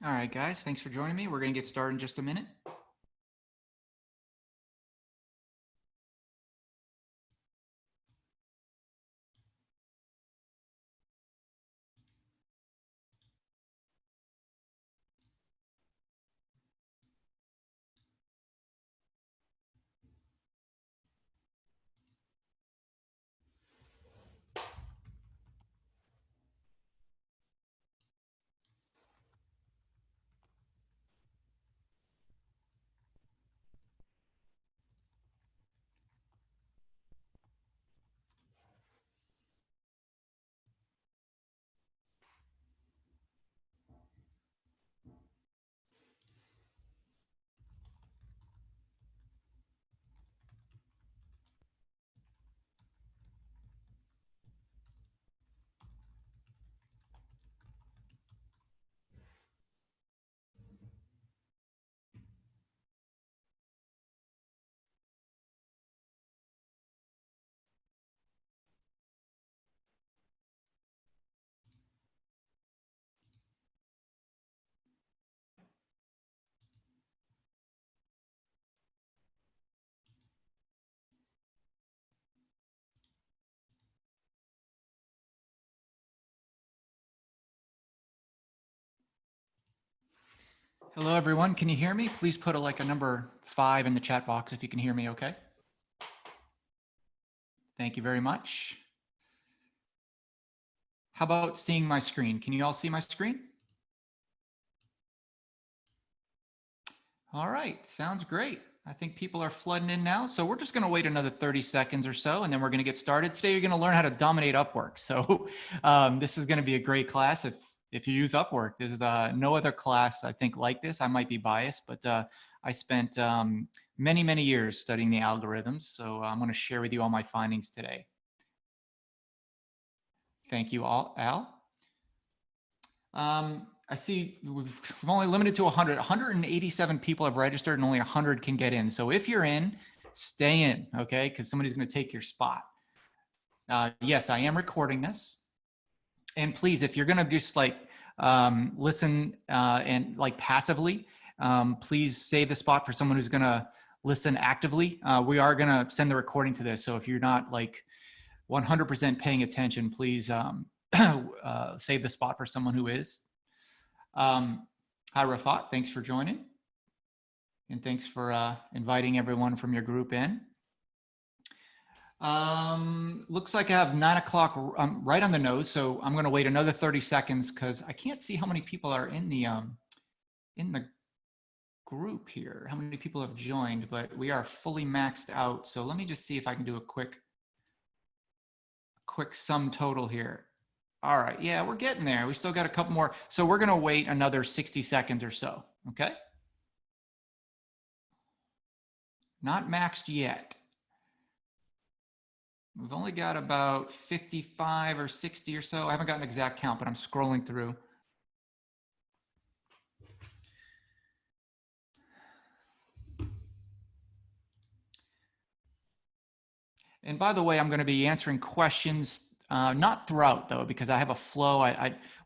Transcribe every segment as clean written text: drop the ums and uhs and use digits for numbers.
All right, guys, thanks for joining me. We're going to get started in just a minute. Hello, everyone. Can you hear me? Please put a number 5 in the chat box if you can hear me okay. Thank you very much. How about seeing my screen? Can you all see my screen? All right, sounds great. I think people are flooding in now. So we're just going to wait another 30 seconds or so, and then we're going to get started. Today, you're going to learn how to dominate Upwork. So this is going to be a great class if you use Upwork. There's no other class, I think, like this. I might be biased, but I spent many, many years studying the algorithms. So I'm going to share with you all my findings today. Thank you all, Al. I see we've only limited to 100. 187 people have registered and only 100 can get in. So if you're in, stay in, okay? Because somebody's going to take your spot. Yes, I am recording this. And please, if you're going to just listen and passively, please save the spot for someone who's going to listen actively. We are going to send the recording to this. So if you're not 100% paying attention, please save the spot for someone who is. Hi, Rafat. Thanks for joining. And thanks for inviting everyone from your group in. Looks like I have 9 o'clock right on the nose. So I'm going to wait another 30 seconds because I can't see how many people are in the group here. How many people have joined, but we are fully maxed out. So let me just see if I can do a quick sum total here. All right, yeah, we're getting there. We still got a couple more. So we're gonna wait another 60 seconds or so, okay? Not maxed yet. We've only got about 55 or 60 or so. I haven't got an exact count, but I'm scrolling through. And by the way, I'm gonna be answering questions, not throughout though, because I have a flow.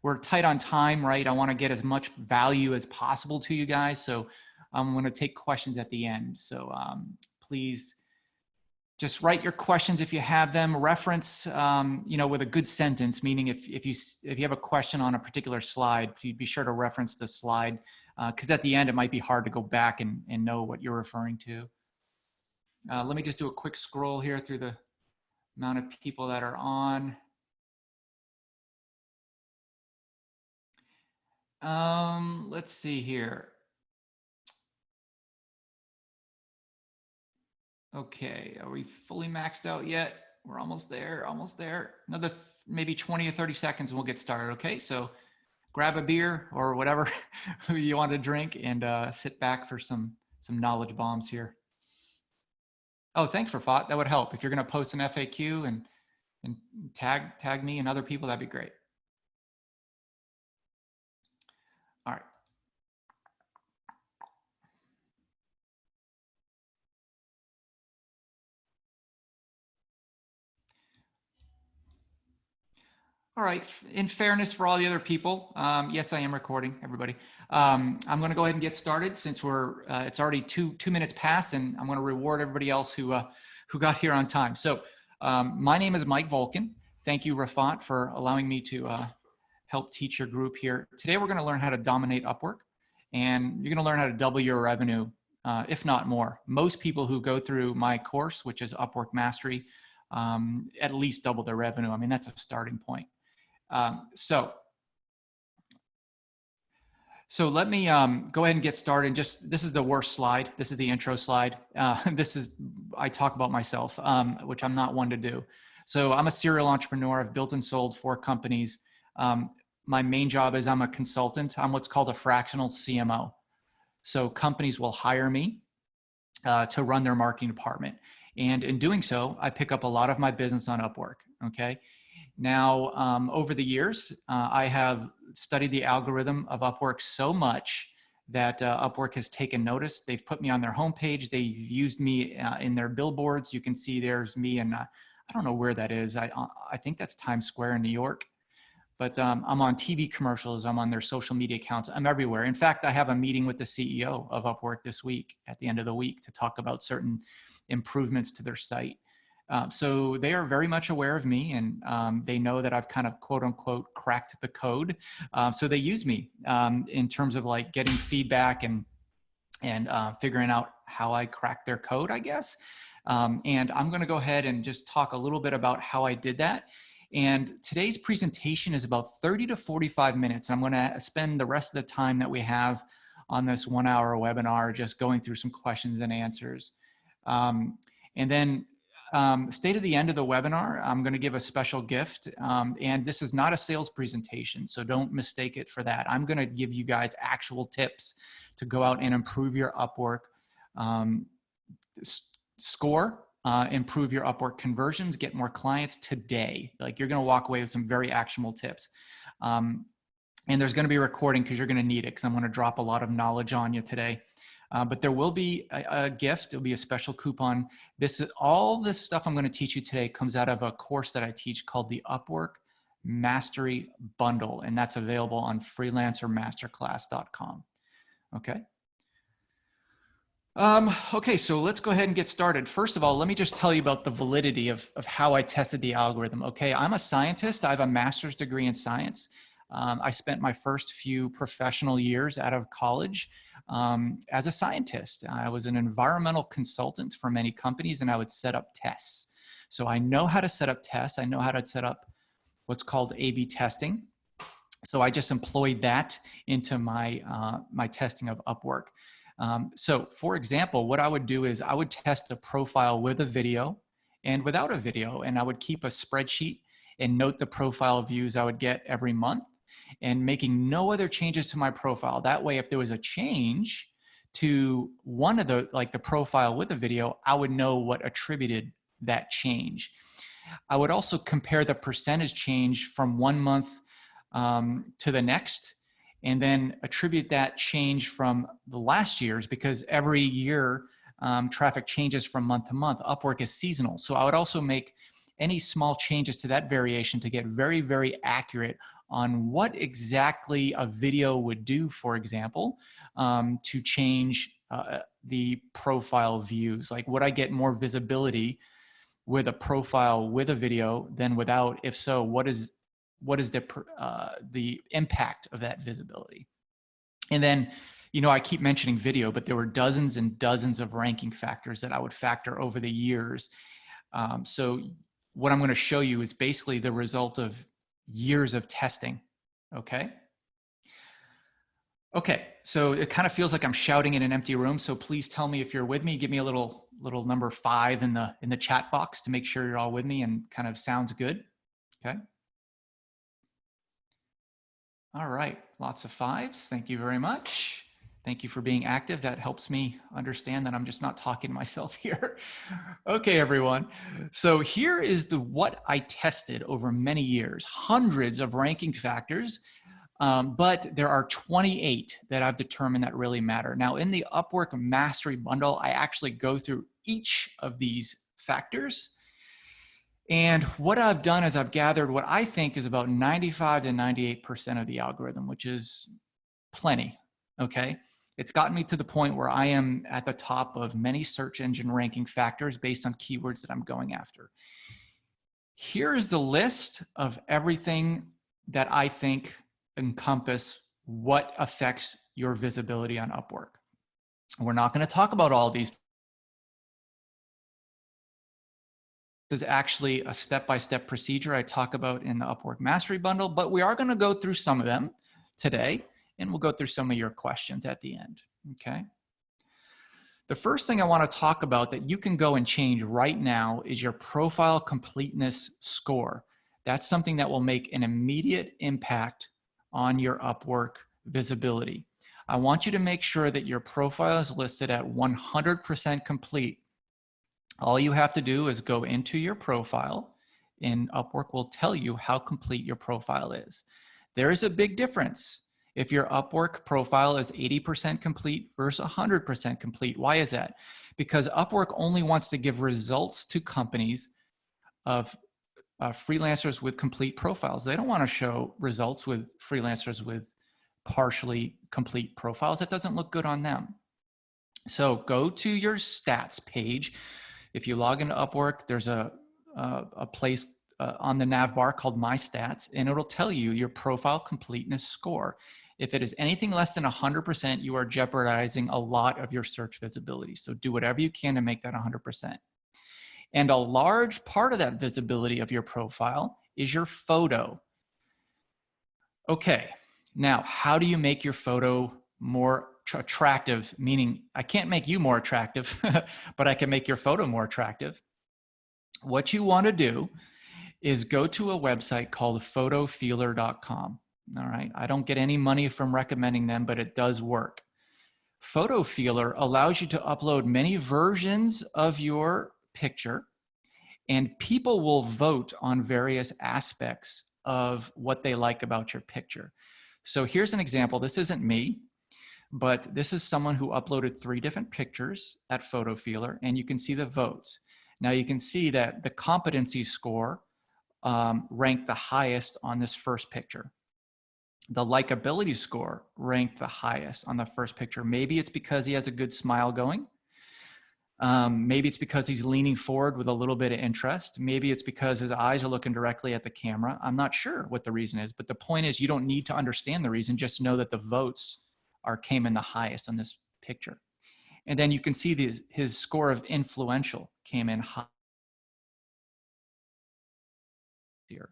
We're tight on time, right? I wanna get as much value as possible to you guys. So I'm gonna take questions at the end. So please just write your questions if you have them. Reference, with a good sentence, meaning if you have a question on a particular slide, be sure to reference the slide, because at the end it might be hard to go back and know what you're referring to. Let me just do a quick scroll here through the amount of people that are on. Let's see here. Okay, are we fully maxed out yet? We're almost there, almost there. Another maybe 20 or 30 seconds and we'll get started, okay? So grab a beer or whatever you want to drink and sit back for some knowledge bombs here. Oh, thanks, Rafat. That would help. If you're going to post an FAQ and tag me and other people, that'd be great. All right. All right. In fairness for all the other people, yes, I am recording, everybody. I'm going to go ahead and get started since it's already two minutes past, and I'm going to reward everybody else who got here on time. So my name is Mike Volkin. Thank you, Rafat, for allowing me to help teach your group here. Today, we're going to learn how to dominate Upwork, and you're going to learn how to double your revenue, if not more. Most people who go through my course, which is Upwork Mastery, at least double their revenue. I mean, that's a starting point. So let me go ahead and get started. This is the worst slide. This is the intro slide. I talk about myself, which I'm not one to do. So I'm a serial entrepreneur. I've built and sold 4 companies. My main job is I'm a consultant. I'm what's called a fractional CMO. So companies will hire me to run their marketing department. And in doing so, I pick up a lot of my business on Upwork, okay? Now, over the years, I have studied the algorithm of Upwork so much that Upwork has taken notice. They've put me on their homepage. They've used me in their billboards. You can see there's me, and I don't know where that is. I think that's Times Square in New York. But I'm on TV commercials. I'm on their social media accounts. I'm everywhere. In fact, I have a meeting with the CEO of Upwork this week at the end of the week to talk about certain improvements to their site. So they are very much aware of me, and they know that I've kind of quote unquote cracked the code. So they use me in terms of like getting feedback and figuring out how I crack their code, I guess. And I'm going to go ahead and just talk a little bit about how I did that. And today's presentation is about 30 to 45 minutes. I'm going to spend the rest of the time that we have on this 1-hour webinar just going through some questions and answers. And then stay to the end of the webinar. I'm going to give a special gift. And this is not a sales presentation, so don't mistake it for that. I'm going to give you guys actual tips to go out and improve your Upwork score, improve your Upwork conversions, get more clients today. Like, you're going to walk away with some very actionable tips. And there's going to be a recording because you're going to need it, because I'm going to drop a lot of knowledge on you today. But there will be a gift. It'll be a special coupon. All this stuff I'm going to teach you today comes out of a course that I teach called the Upwork Mastery Bundle, and that's available on freelancermasterclass.com. Okay. Okay, so let's go ahead and get started. First of all, let me just tell you about the validity of how I tested the algorithm. Okay, I'm a scientist. I have a master's degree in science. I spent my first few professional years out of college as a scientist. I was an environmental consultant for many companies, and I would set up tests. So I know how to set up tests. I know how to set up what's called A/B testing. So I just employed that into my, my testing of Upwork. So for example, what I would do is I would test a profile with a video and without a video, and I would keep a spreadsheet and note the profile views I would get every month, and making no other changes to my profile. That way, if there was a change to one of the profile with a video, I would know what attributed that change. I would also compare the percentage change from one month to the next, and then attribute that change from the last year's, because every year traffic changes from month to month. Upwork is seasonal. So I would also make any small changes to that variation to get very, very accurate on what exactly a video would do, for example, to change the profile views. Like, would I get more visibility with a profile with a video than without? If so, what is the impact of that visibility? And then, you know, I keep mentioning video, but there were dozens and dozens of ranking factors that I would factor over the years. So what I'm going to show you is basically the result of years of testing. Okay. Okay. So it kind of feels like I'm shouting in an empty room. So please tell me if you're with me. Give me a little number 5 in the chat box to make sure you're all with me and kind of sounds good. Okay. All right, lots of 5s. Thank you very much. Thank you for being active. That helps me understand that I'm just not talking to myself here. Okay, everyone. So here is what I tested over many years, hundreds of ranking factors, but there are 28 that I've determined that really matter. Now, in the Upwork Mastery Bundle, I actually go through each of these factors And what I've done is I've gathered what I think is about 95 to 98% of the algorithm, which is plenty, okay? It's gotten me to the point where I am at the top of many search engine ranking factors based on keywords that I'm going after. Here's the list of everything that I think encompass what affects your visibility on Upwork. We're not going to talk about all these. This is actually a step-by-step procedure I talk about in the Upwork Mastery Bundle, but we are going to go through some of them today, and we'll go through some of your questions at the end, okay? The first thing I want to talk about that you can go and change right now is your profile completeness score. That's something that will make an immediate impact on your Upwork visibility. I want you to make sure that your profile is listed at 100% complete. All you have to do is go into your profile, and Upwork will tell you how complete your profile is. There is a big difference if your Upwork profile is 80% complete versus 100% complete. Why is that? Because Upwork only wants to give results to companies of freelancers with complete profiles. They don't want to show results with freelancers with partially complete profiles. That doesn't look good on them. So go to your stats page. If you log into Upwork, there's a place on the nav bar called My Stats, and it'll tell you your profile completeness score. If it is anything less than 100%, you are jeopardizing a lot of your search visibility. So do whatever you can to make that 100%. And a large part of that visibility of your profile is your photo. Okay, now how do you make your photo more attractive? Meaning I can't make you more attractive, but I can make your photo more attractive. What you want to do is go to a website called photofeeler.com. All right, I don't get any money from recommending them, but it does work. PhotoFeeler allows you to upload many versions of your picture, and people will vote on various aspects of what they like about your picture. So here's an example. This isn't me, but this is someone who uploaded 3 different pictures at PhotoFeeler, and you can see the votes. Now you can see that the competency score ranked the highest on this first picture. The likability score ranked the highest on the first picture. Maybe it's because he has a good smile going. Maybe it's because he's leaning forward with a little bit of interest. Maybe it's because his eyes are looking directly at the camera. I'm not sure what the reason is, but the point is you don't need to understand the reason. Just know that the votes came in the highest on this picture. And then you can see his score of influential came in high here.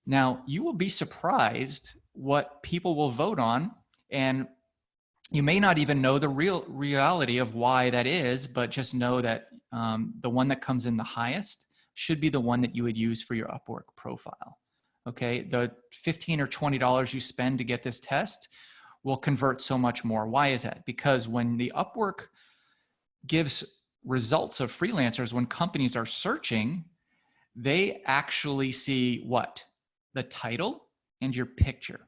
Now, you will be surprised what people will vote on, and you may not even know the reality of why that is, but just know that the one that comes in the highest should be the one that you would use for your Upwork profile. Okay, the $15 or $20 you spend to get this test will convert so much more. Why is that? Because when the Upwork gives results of freelancers, when companies are searching, they actually see what? The title and your picture.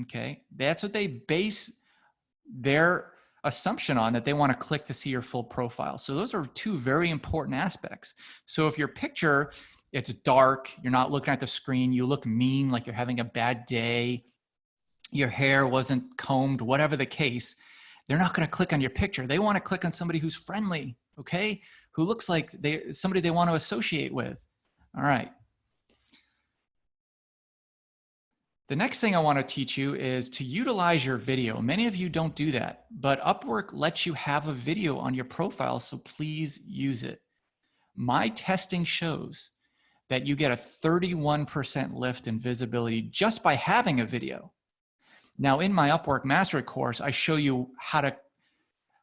Okay, that's what they base their assumption on, that they want to click to see your full profile. So those are 2 very important aspects. So if your picture, it's dark, you're not looking at the screen, you look mean, like you're having a bad day, your hair wasn't combed, whatever the case, they're not going to click on your picture. They want to click on somebody who's friendly, okay? Who looks like somebody they want to associate with. All right. The next thing I want to teach you is to utilize your video. Many of you don't do that, but Upwork lets you have a video on your profile, so please use it. My testing shows that you get a 31% lift in visibility just by having a video. Now, in my Upwork Mastery course, I show you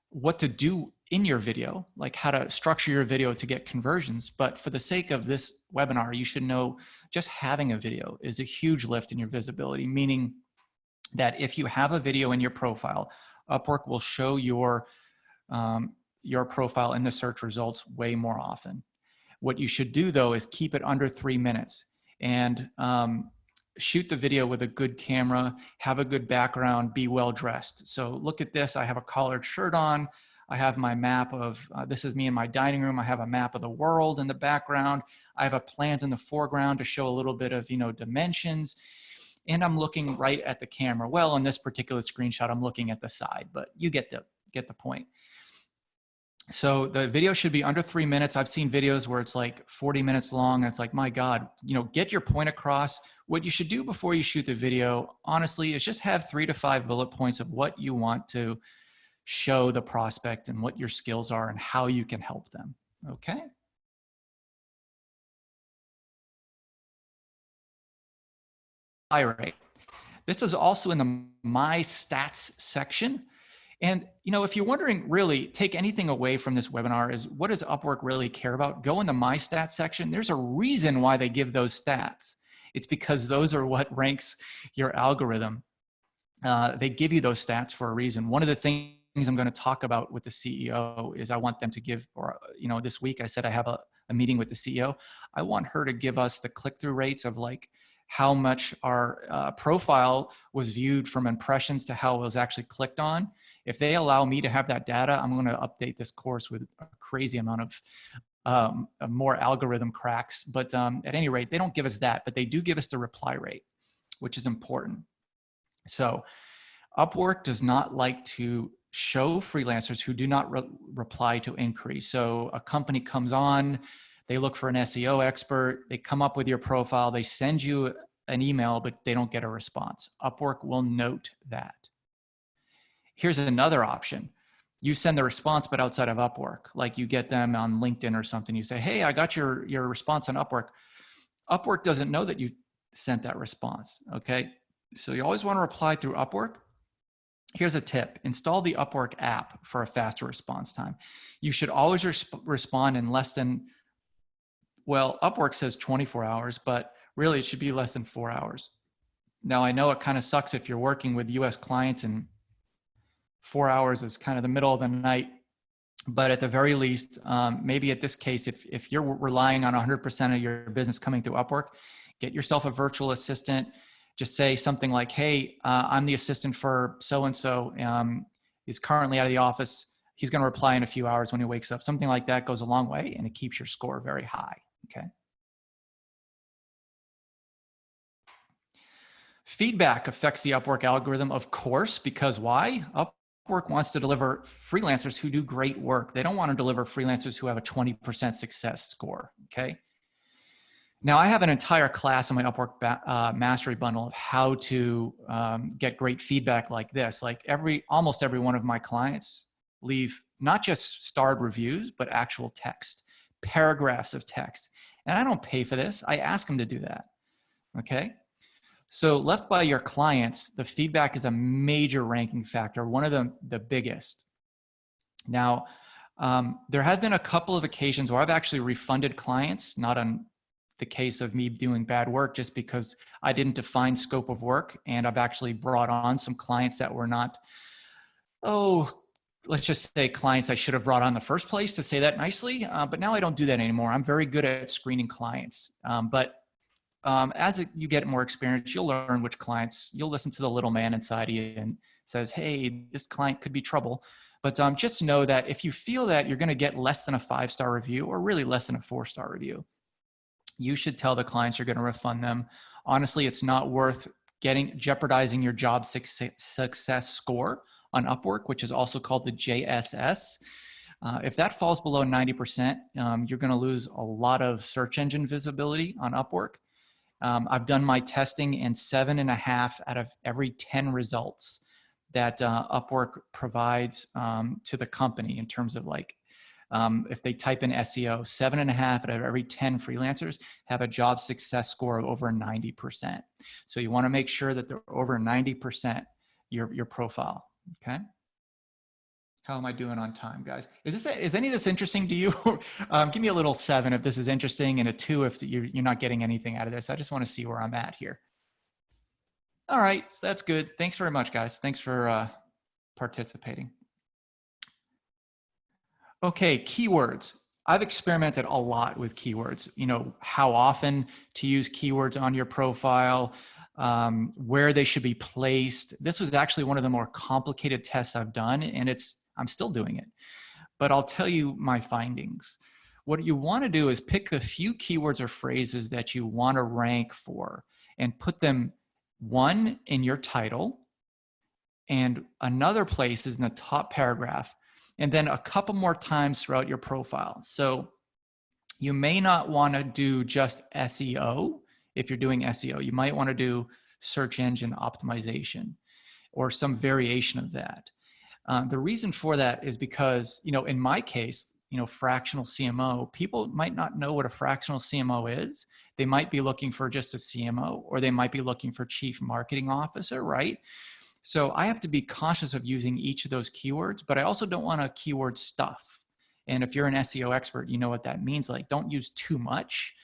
what to do in your video, like how to structure your video to get conversions. But for the sake of this webinar, you should know just having a video is a huge lift in your visibility, meaning that if you have a video in your profile, Upwork will show your profile in the search results way more often. What you should do though is keep it under 3 minutes and shoot the video with a good camera, have a good background, be well dressed. So look at this, I have a collared shirt on. I have my map of, this is me in my dining room. I have a map of the world in the background. I have a plant in the foreground to show a little bit of, dimensions. And I'm looking right at the camera. Well, in this particular screenshot, I'm looking at the side, but you get the point. So the video should be under 3 minutes. I've seen videos where it's like 40 minutes long. And it's like, my God, get your point across. What you should do before you shoot the video, honestly, is just have 3 to 5 bullet points of what you want to show the prospect and what your skills are and how you can help them. Okay. Rate. This is also in the My Stats section. And, if you're wondering, really take anything away from this webinar is what does Upwork really care about? Go in the My Stats section. There's a reason why they give those stats. It's because those are what ranks your algorithm. They give you those stats for a reason. One of the things I'm going to talk about with the CEO is I want them to give, or, this week I said I have a meeting with the CEO. I want her to give us the click-through rates of like how much our profile was viewed from impressions to how it was actually clicked on. If they allow me to have that data, I'm going to update this course with a crazy amount of more algorithm cracks. But at any rate, they don't give us that, but they do give us the reply rate, which is important. So Upwork does not like to show freelancers who do not reply to inquiries. So a company comes on, they look for an SEO expert, they come up with your profile, they send you an email, but they don't get a response. Upwork will note that. Here's another option. You send the response, but outside of Upwork, like you get them on LinkedIn or something. You say, hey, I got your response on Upwork. Upwork doesn't know that you sent that response, okay? So you always want to reply through Upwork. Here's a tip. Install the Upwork app for a faster response time. You should always respond in less than, well, Upwork says 24 hours, but really it should be less than 4 hours. Now, I know it kind of sucks if you're working with US clients and 4 hours is kind of the middle of the night, but at the very least, maybe at this case, if you're relying on 100% of your business coming through Upwork, get yourself a virtual assistant. Just say something like, hey, I'm the assistant for so-and-so. He's currently out of the office. He's going to reply in a few hours when he wakes up. Something like that goes a long way, and it keeps your score very high, okay? Feedback affects the Upwork algorithm, of course, because why? Upwork wants to deliver freelancers who do great work. They don't want to deliver freelancers who have a 20% success score, okay? Now, I have an entire class in my Upwork mastery bundle of how to get great feedback like this. Like almost every one of my clients leave not just starred reviews, but actual text, paragraphs of text. And I don't pay for this. I ask them to do that, okay? So left by your clients, the feedback is a major ranking factor, one of the biggest. Now, there have been a couple of occasions where I've actually refunded clients, not on the case of me doing bad work, just because I didn't define scope of work. And I've actually brought on some clients that were not, let's just say clients I should have brought on in the first place, to say that nicely. But now I don't do that anymore. I'm very good at screening clients. As you get more experience, you'll learn which clients, you'll listen to the little man inside of you and says, hey, this client could be trouble. But just know that if you feel that you're going to get less than a 5-star review, or really less than a 4-star review, you should tell the clients you're going to refund them. Honestly, it's not worth jeopardizing your job success score on Upwork, which is also called the JSS. If that falls below 90%, you're going to lose a lot of search engine visibility on Upwork. I've done my testing, and 7.5 out of every 10 results that Upwork provides to the company in terms of like, if they type in SEO, 7.5 out of every 10 freelancers have a job success score of over 90%. So you want to make sure that they're over 90% your profile. Okay. How am I doing on time, guys? Is any of this interesting to you? Give me a little 7 if this is interesting, and a 2 if you're not getting anything out of this. I just want to see where I'm at here. All right, so that's good. Thanks very much, guys. Thanks for participating. Okay, keywords. I've experimented a lot with keywords. How often to use keywords on your profile, where they should be placed. This was actually one of the more complicated tests I've done, and it's I'm still doing it. But I'll tell you my findings. What you want to do is pick a few keywords or phrases that you want to rank for and put them, one, in your title, and another place is in the top paragraph, and then a couple more times throughout your profile. So you may not want to do just SEO. If you're doing SEO, you might want to do search engine optimization or some variation of that. The reason for that is because, in my case, fractional CMO, people might not know what a fractional CMO is. They might be looking for just a CMO, or they might be looking for chief marketing officer, right? So I have to be cautious of using each of those keywords, but I also don't want to keyword stuff. And if you're an SEO expert, you know what that means. Like, don't use too much,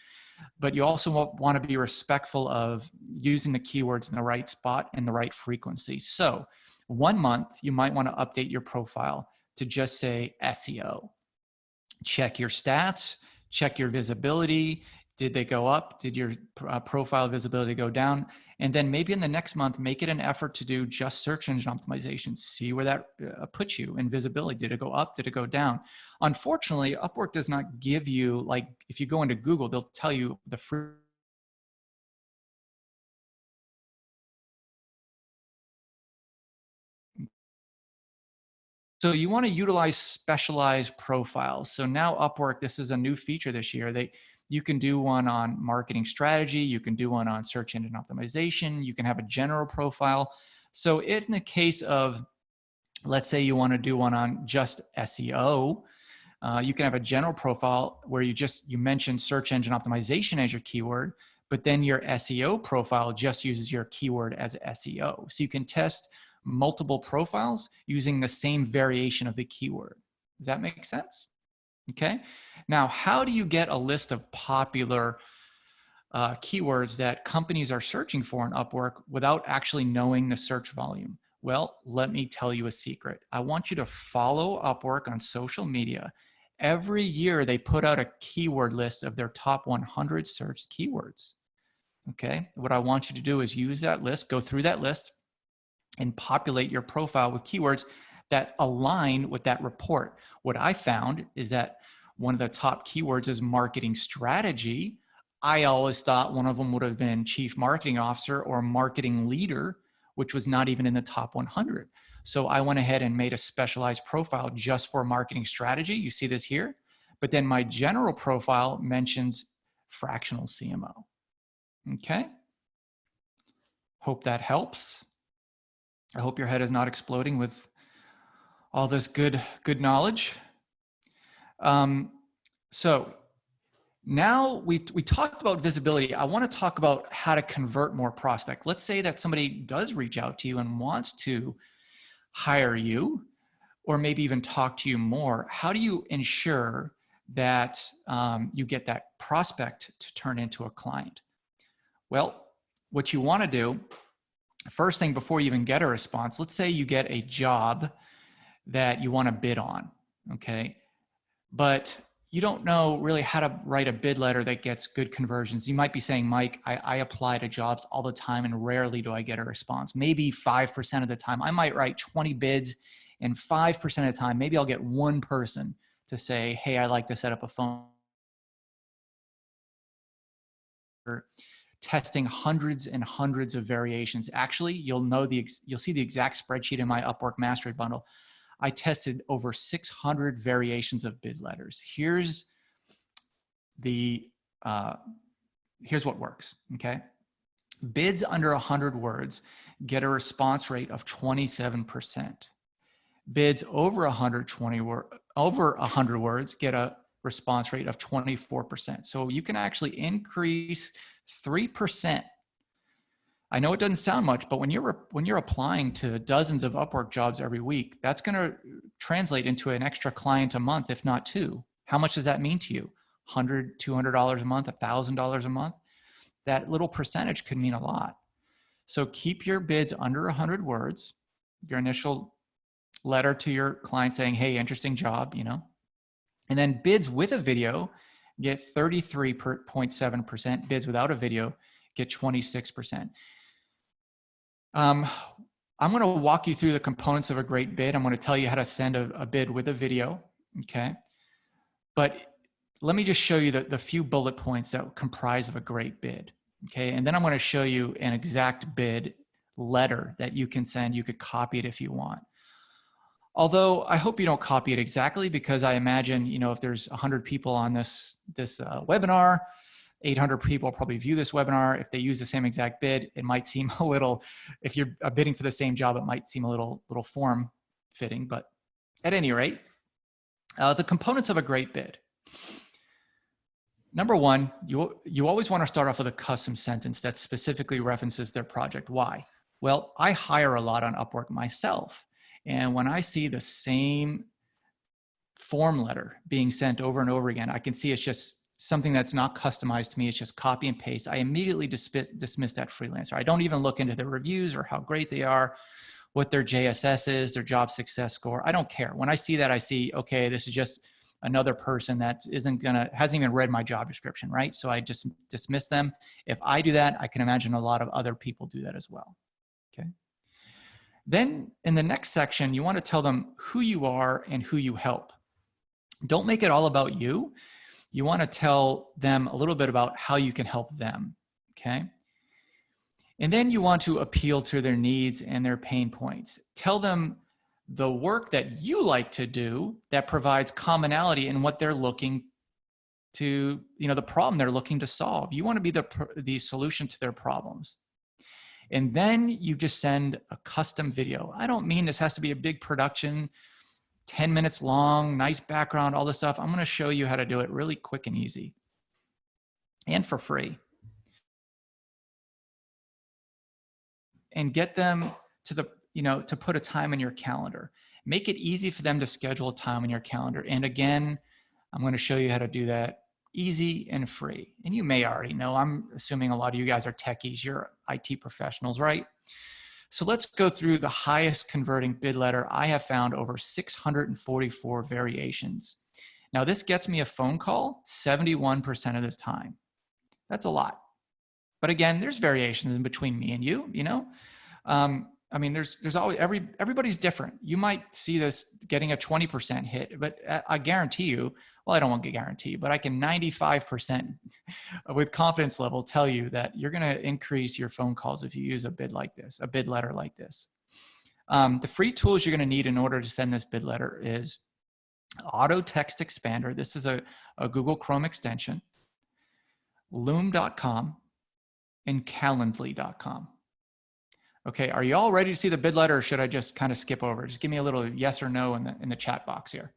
but you also want to be respectful of using the keywords in the right spot and the right frequency. So 1 month, you might want to update your profile to just say SEO. Check your stats, check your visibility. Did they go up? Did your profile visibility go down? And then maybe in the next month, make it an effort to do just search engine optimization. See where that puts you in visibility. Did it go up? Did it go down? Unfortunately, Upwork does not give you, like, if you go into Google, they'll tell you the free. So you want to utilize specialized profiles. So now Upwork, this is a new feature this year. You can do one on marketing strategy. You can do one on search engine optimization. You can have a general profile. So in the case of, let's say you want to do one on just SEO, you can have a general profile where you mention search engine optimization as your keyword, but then your SEO profile just uses your keyword as SEO. So you can test multiple profiles using the same variation of the keyword. Does that make sense? Okay. Now, how do you get a list of popular keywords that companies are searching for in Upwork without actually knowing the search volume? Well, let me tell you a secret. I want you to follow Upwork on social media. Every year they put out a keyword list of their top 100 searched keywords. Okay. What I want you to do is use that list, go through that list, and populate your profile with keywords that align with that report. What I found is that one of the top keywords is marketing strategy. I always thought one of them would have been chief marketing officer or marketing leader, which was not even in the top 100. So I went ahead and made a specialized profile just for marketing strategy. You see this here, but then my general profile mentions fractional CMO. Okay. Hope that helps. I hope your head is not exploding with all this good knowledge. So now we talked about visibility. I want to talk about how to convert more prospect. Let's say that somebody does reach out to you and wants to hire you, or maybe even talk to you more. How do you ensure that you get that prospect to turn into a client? Well, what you want to do, first thing before you even get a response, let's say you get a job that you want to bid on, okay? But you don't know really how to write a bid letter that gets good conversions. You might be saying, Mike, I apply to jobs all the time and rarely do I get a response. Maybe 5% of the time. I might write 20 bids and 5% of the time, maybe I'll get one person to say, hey, I'd like to set up a phone. Testing hundreds and hundreds of variations. Actually, you'll see the exact spreadsheet in my Upwork Mastery Bundle. I tested over 600 variations of bid letters. Here's what works, okay? Bids under 100 words get a response rate of 27%. Bids over 100 words get a response rate of 24%. So you can actually increase 3%. I know it doesn't sound much, but when you're applying to dozens of Upwork jobs every week, that's going to translate into an extra client a month, if not two. How much does that mean to you? $100, $200 a month, $1,000 a month? That little percentage could mean a lot. So keep your bids under 100 words, your initial letter to your client saying, hey, interesting job, and then bids with a video get 33.7%. Bids without a video get 26%. I'm going to walk you through the components of a great bid. I'm going to tell you how to send a bid with a video. Okay. But let me just show you the few bullet points that comprise of a great bid. Okay. And then I'm going to show you an exact bid letter that you can send. You could copy it if you want. Although I hope you don't copy it exactly, because I imagine, you know, if there's 100 people on this webinar, 800 people probably view this webinar. If they use the same exact bid, it might seem a little, if you're bidding for the same job, it might seem a little form fitting. But at any rate, the components of a great bid. Number one, you always want to start off with a custom sentence that specifically references their project. Why? Well, I hire a lot on Upwork myself. And when I see the same form letter being sent over and over again, I can see it's just something that's not customized to me. It's just copy and paste. I immediately dismiss that freelancer. I don't even look into their reviews or how great they are, what their JSS is, their job success score. I don't care. When I see that, I see, okay, this is just another person that hasn't even read my job description, right? So I just dismiss them. If I do that, I can imagine a lot of other people do that as well, okay? Then in the next section, you want to tell them who you are and who you help. Don't make it all about you. You want to tell them a little bit about how you can help them, okay? And then you want to appeal to their needs and their pain points. Tell them the work that you like to do that provides commonality in what they're looking to, you know, the problem they're looking to solve. You want to be the solution to their problems. And then you just send a custom video. I don't mean this has to be a big production, 10 minutes long, nice background, all this stuff. I'm going to show you how to do it really quick and easy and for free. And get them to to put a time in your calendar. Make it easy for them to schedule a time in your calendar. And again, I'm going to show you how to do that easy and free. And you may already know, I'm assuming a lot of you guys are techies, you're IT professionals, right? So let's go through the highest converting bid letter. I have found over 644 variations. Now this gets me a phone call 71% of the time. That's a lot. But again, there's variations in between me and you, you know? I mean, there's always, everybody's different. You might see this getting a 20% hit, but I guarantee you, well, I don't want to guarantee, but I can 95% with confidence level tell you that you're going to increase your phone calls if you use a bid like this, a bid letter like this. The free tools you're going to need in order to send this bid letter is Auto Text Expander. This is a Google Chrome extension, loom.com, and calendly.com. Okay, are you all ready to see the bid letter, or should I just kind of skip over? Just give me a little yes or no in the chat box here.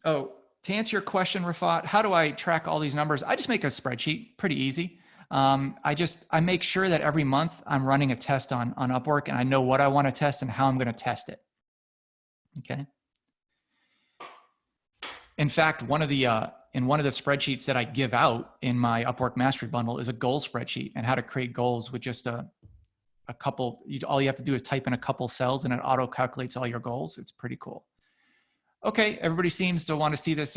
Oh, to answer your question, Rafat, how do I track all these numbers? I just make a spreadsheet, pretty easy. I make sure that every month I'm running a test on Upwork, and I know what I want to test and how I'm going to test it. Okay. In fact, in one of the spreadsheets that I give out in my Upwork Mastery Bundle is a goal spreadsheet and how to create goals with just a couple. All you have to do is type in a couple cells and it auto calculates all your goals. It's pretty cool. Okay, everybody seems to want to see this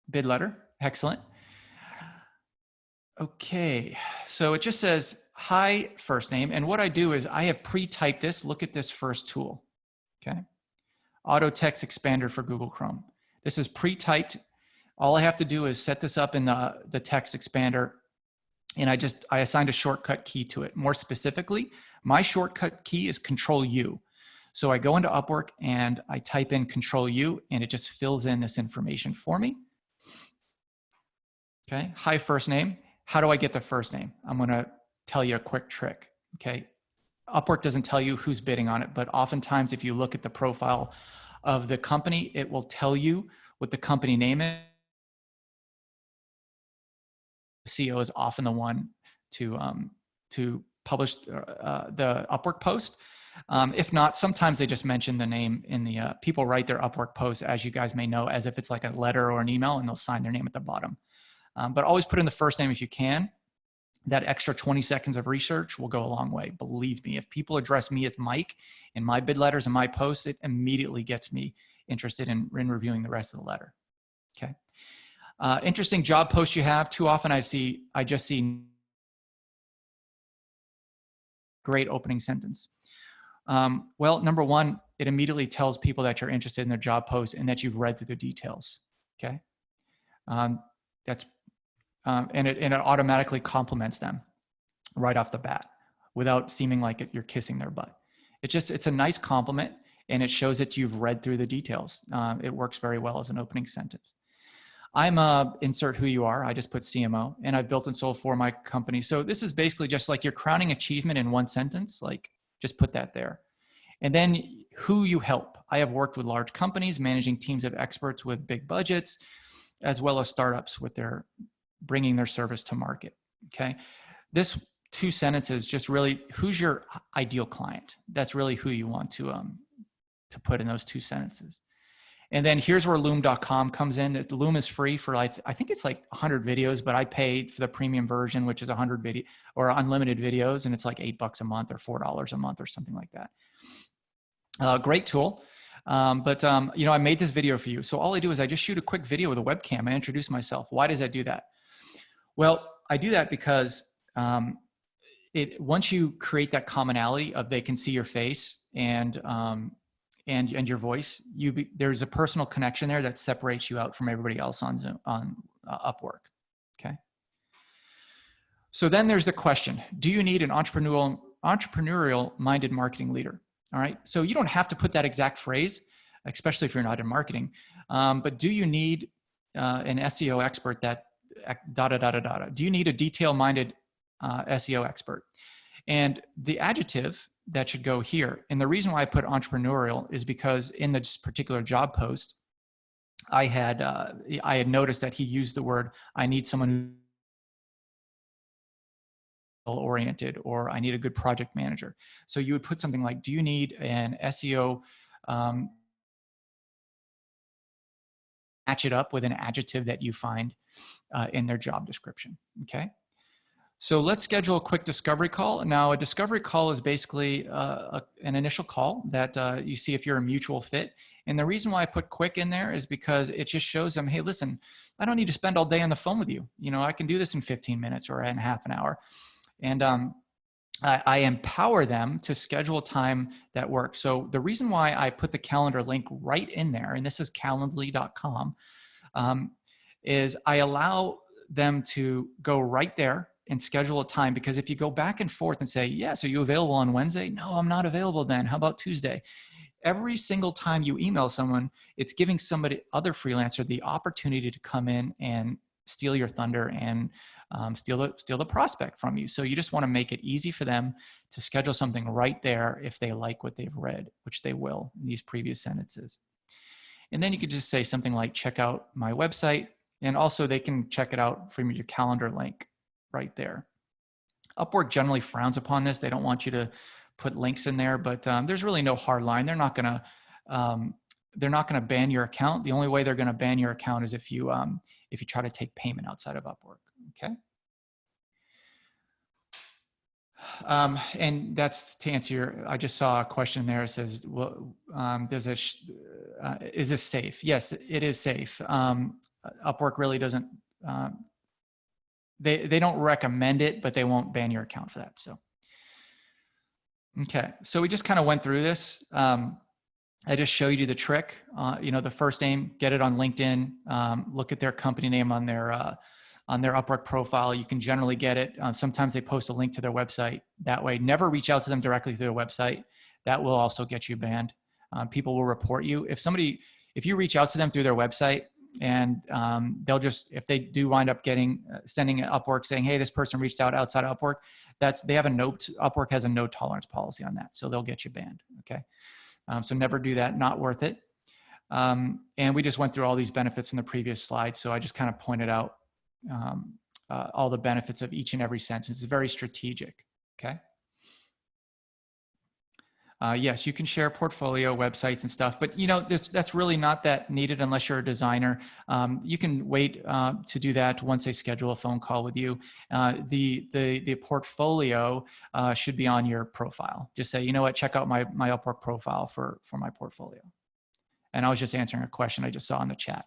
bid letter. Excellent. Okay, so it just says, hi, first name. And what I do is I have pre-typed this. Look at this first tool, okay? Auto Text Expander for Google Chrome. This is pre-typed. All I have to do is set this up in the text expander, and I assigned a shortcut key to it. More specifically, my shortcut key is Control-U. So I go into Upwork and I type in Control-U, and it just fills in this information for me. Okay, hi, first name. How do I get the first name? I'm gonna tell you a quick trick, okay? Upwork doesn't tell you who's bidding on it, but oftentimes if you look at the profile of the company, it will tell you what the company name is. The CEO is often the one to publish the Upwork post. If not, sometimes they just mention the name in the, people write their Upwork posts, as you guys may know, as if it's like a letter or an email, and they'll sign their name at the bottom. But always put in the first name if you can. That extra 20 seconds of research will go a long way. Believe me, if people address me as Mike in my bid letters and my posts, it immediately gets me interested in reviewing the rest of the letter. Okay. Interesting job posts you have. Too often I just see great opening sentence. Well, number one, it immediately tells people that you're interested in their job post and that you've read through the details. Okay. And it automatically compliments them right off the bat without seeming like you're kissing their butt. It's a nice compliment, and it shows that you've read through the details. It works very well as an opening sentence. I'm insert who you are. I just put CMO, and I've built and sold for my company. So this is basically just like your crowning achievement in one sentence. Like, just put that there. And then who you help. I have worked with large companies, managing teams of experts with big budgets, as well as startups with bringing their service to market. Okay. This 2 sentences just really, who's your ideal client? That's really who you want to put in those 2 sentences. And then here's where loom.com comes in. Loom is free for, I think it's like 100 videos, but I paid for the premium version, which is 100 video or unlimited videos. And it's like $8 a month or $4 a month or something like that. Great tool. But I made this video for you. So all I do is I just shoot a quick video with a webcam. I introduce myself. Why does I do that? Well, I do that because once you create that commonality of they can see your face and your voice, there's a personal connection there that separates you out from everybody else on Upwork. Okay. So then there's the question: do you need an entrepreneurial minded marketing leader? All right. So you don't have to put that exact phrase, especially if you're not in marketing. But do you need an SEO expert that Do you need a detail minded SEO expert? And the adjective that should go here, and the reason why I put entrepreneurial is because in this particular job post, I had noticed that he used the word, I need someone who's oriented, or I need a good project manager. So you would put something like, do you need an SEO, match it up with an adjective that you find in their job description. Okay. So let's schedule a quick discovery call. Now, a discovery call is basically an initial call that you see if you're a mutual fit. And the reason why I put quick in there is because it just shows them, hey, listen, I don't need to spend all day on the phone with you. I can do this in 15 minutes or in half an hour. And I empower them to schedule time that works. So the reason why I put the calendar link right in there, and this is calendly.com, is I allow them to go right there and schedule a time. Because if you go back and forth and say, yes, are you available on Wednesday? No, I'm not available then. How about Tuesday? Every single time you email someone, it's giving other freelancer the opportunity to come in and steal your thunder and steal the prospect from you. So you just want to make it easy for them to schedule something right there if they like what they've read, which they will in these previous sentences. And then you could just say something like, check out my website. And also they can check it out from your calendar link right there. Upwork generally frowns upon this. They don't want you to put links in there, but there's really no hard line. They're not going to ban your account. The only way they're going to ban your account is if you try to take payment outside of Upwork. Okay. And that's to answer I just saw a question there. It says, well, is this safe? Yes, it is safe. Upwork really doesn't, they don't recommend it, but they won't ban your account for that. So, okay. So we just kind of went through this. I just show you the trick. The first aim, get it on LinkedIn, look at their company name on their Upwork profile. You can generally get it. Sometimes they post a link to their website. That way, never reach out to them directly through their website. That will also get you banned. People will report you. If you reach out to them through their website, and if they do wind up sending an Upwork saying, hey, this person reached out outside of Upwork, Upwork has a no tolerance policy on that. So they'll get you banned. Okay. So never do that. Not worth it. And we just went through all these benefits in the previous slide. So I just kind of pointed out all the benefits of each and every sentence. It's very strategic. Okay. Yes, you can share portfolio websites and stuff, but that's really not that needed unless you're a designer. You can wait to do that once they schedule a phone call with you. The portfolio should be on your profile. Just say, you know what, check out my Upwork profile for my portfolio. And I was just answering a question I just saw in the chat.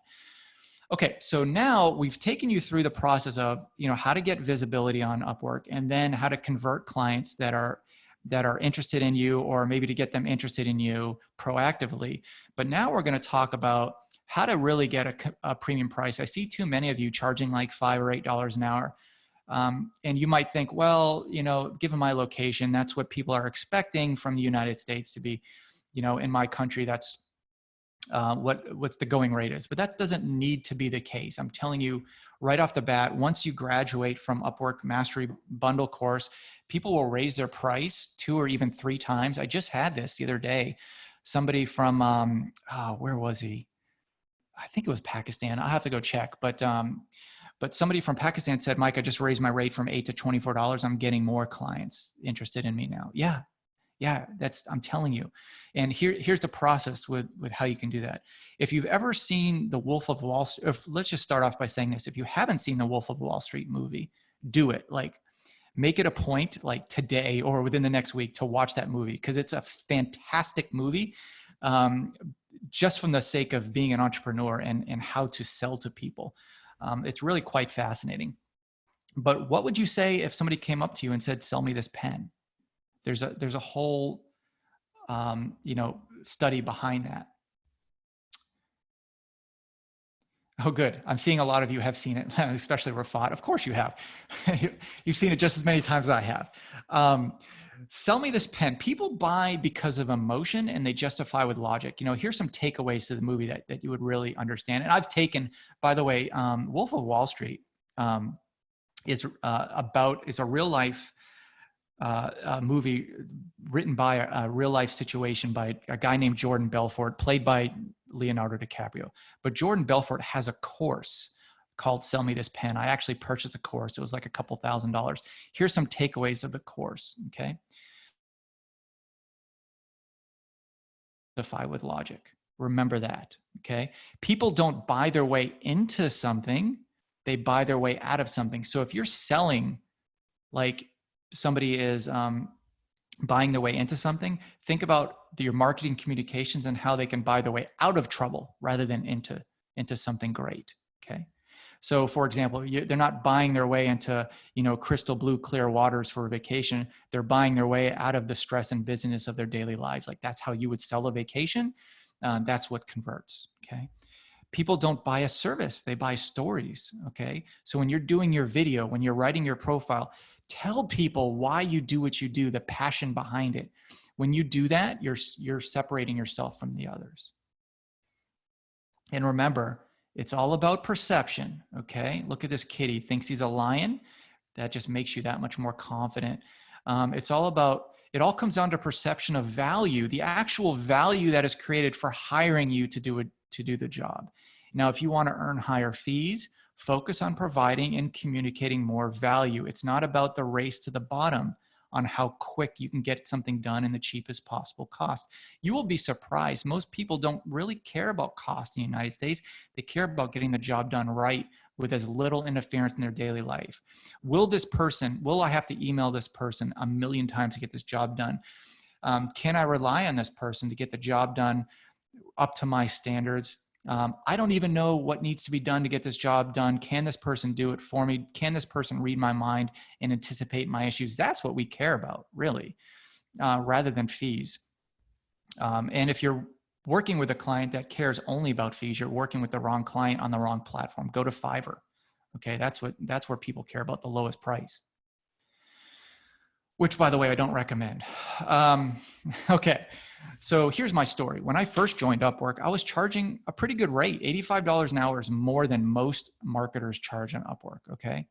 Okay, so now we've taken you through the process of, how to get visibility on Upwork, and then how to convert clients that are interested in you, or maybe to get them interested in you proactively. But now we're going to talk about how to really get a premium price. I see too many of you charging like $5 or $8 an hour. And you might think, well, given my location, that's what people are expecting from the United States to be, in my country, that's what's the going rate is. But that doesn't need to be the case. I'm telling you right off the bat, once you graduate from Upwork Mastery Bundle course, people will raise their price 2 or even 3 times. I just had this the other day. Somebody from, where was he? I think it was Pakistan. I'll have to go check. But somebody from Pakistan said, Mike, I just raised my rate from $8 to $24. I'm getting more clients interested in me now. Yeah, I'm telling you. And here's the process with how you can do that. If you've ever seen The Wolf of Wall Street, let's just start off by saying this. If you haven't seen The Wolf of Wall Street movie, do it. Like, make it a point, like today or within the next week, to watch that movie, because it's a fantastic movie, just from the sake of being an entrepreneur and how to sell to people. It's really quite fascinating. But what would you say if somebody came up to you and said, sell me this pen? There's a whole, study behind that. Oh, good. I'm seeing a lot of you have seen it, especially Rafat. Of course you have. You've seen it just as many times as I have. Sell me this pen. People buy because of emotion, and they justify with logic. Here's some takeaways to the movie that you would really understand. And I've taken, by the way, Wolf of Wall Street is a real life a movie written by a real life situation by a guy named Jordan Belfort, played by Leonardo DiCaprio. But Jordan Belfort has a course called Sell Me This Pen. I actually purchased a course. It was like a couple $1,000s. Here's some takeaways of the course, okay? Justify with logic. Remember that, okay? People don't buy their way into something. They buy their way out of something. So if you're selling, like somebody is buying their way into something, think about your marketing communications and how they can buy their way out of trouble rather than into something great, okay? So for example, they're not buying their way into, crystal blue clear waters for a vacation. They're buying their way out of the stress and busyness of their daily lives. Like, that's how you would sell a vacation. That's what converts, okay? People don't buy a service, they buy stories, okay? So when you're doing your video, when you're writing your profile, tell people why you do what you do, the passion behind it. When you do that, you're separating yourself from the others. And remember, it's all about perception, okay? Look at this kitty, thinks he's a lion. That just makes you that much more confident. It all comes down to perception of value, the actual value that is created for hiring you to do the job. Now, if you want to earn higher fees, focus on providing and communicating more value. It's not about the race to the bottom on how quick you can get something done in the cheapest possible cost. You will be surprised. Most people don't really care about cost in the United States. They care about getting the job done right with as little interference in their daily life. Will I have to email this person 1,000,000 times to get this job done? Can I rely on this person to get the job done up to my standards? I don't even know what needs to be done to get this job done. Can this person do it for me? Can this person read my mind and anticipate my issues? That's what we care about, really, rather than fees. And if you're working with a client that cares only about fees, you're working with the wrong client on the wrong platform. Go to Fiverr. Okay, that's where people care about the lowest price, which, by the way, I don't recommend. Okay, so here's my story. When I first joined Upwork, I was charging a pretty good rate. $85 an hour is more than most marketers charge on Upwork, okay?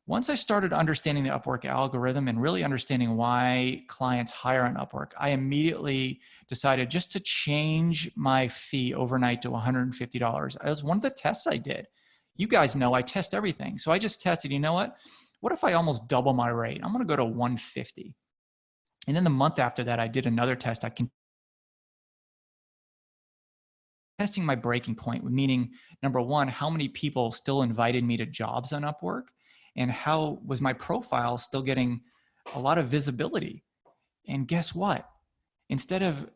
Once I started understanding the Upwork algorithm and really understanding why clients hire on Upwork, I immediately decided just to change my fee overnight to $150. That was one of the tests I did. You guys know I test everything. So I just tested, you know what if I almost double my rate? I'm gonna go to 150. And then the month after that, I did another test. Testing my breaking point, meaning, number one, how many people still invited me to jobs on Upwork, and how was my profile still getting a lot of visibility? And guess what? Instead of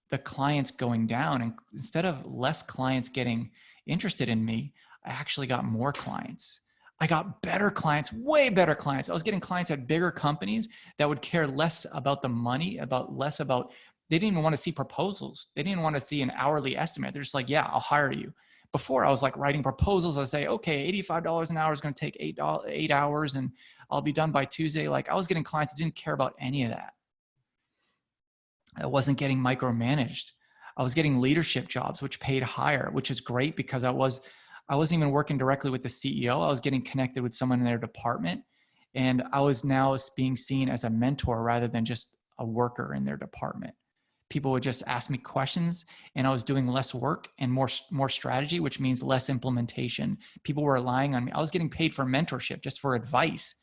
the clients going down and instead of less clients getting interested in me, I actually got more clients. I got better clients, way better clients. I was getting clients at bigger companies that would care less about the money, less about, they didn't even want to see proposals. They didn't want to see an hourly estimate. They're just like, yeah, I'll hire you. Before I was like writing proposals. I say, okay, $85 an hour is going to take 8 hours and I'll be done by Tuesday. Like I was getting clients that didn't care about any of that. I wasn't getting micromanaged. I was getting leadership jobs, which paid higher, which is great because I wasn't even working directly with the CEO. I was getting connected with someone in their department. And I was now being seen as a mentor rather than just a worker in their department. People would just ask me questions and I was doing less work and more strategy, which means less implementation. People were relying on me. I was getting paid for mentorship, just for advice,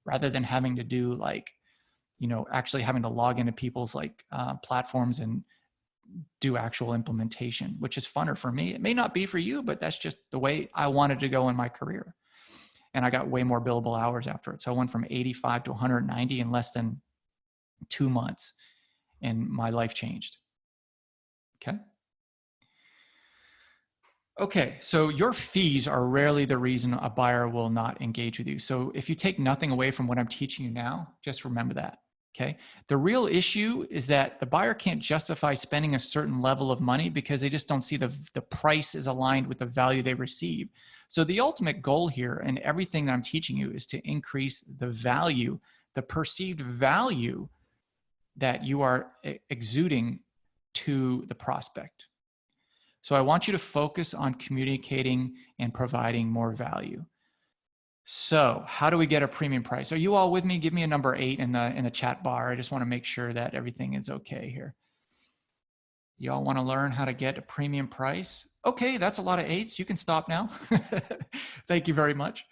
rather than having to do like, actually having to log into people's platforms and do actual implementation, which is funner for me. It may not be for you, but that's just the way I wanted to go in my career. And I got way more billable hours after it. So I went from 85 to 190 in less than 2 months and my life changed. Okay. Okay. So your fees are rarely the reason a buyer will not engage with you. So if you take nothing away from what I'm teaching you now, just remember that. Okay. The real issue is that the buyer can't justify spending a certain level of money because they just don't see the price is aligned with the value they receive. So the ultimate goal here and everything that I'm teaching you is to increase the value, the perceived value that you are exuding to the prospect. So I want you to focus on communicating and providing more value. So how do we get a premium price? Are you all with me? Give me a number 8 in the chat bar. I just want to make sure that everything is okay here. Y'all want to learn how to get a premium price? Okay, that's a lot of 8s. You can stop now. Thank you very much.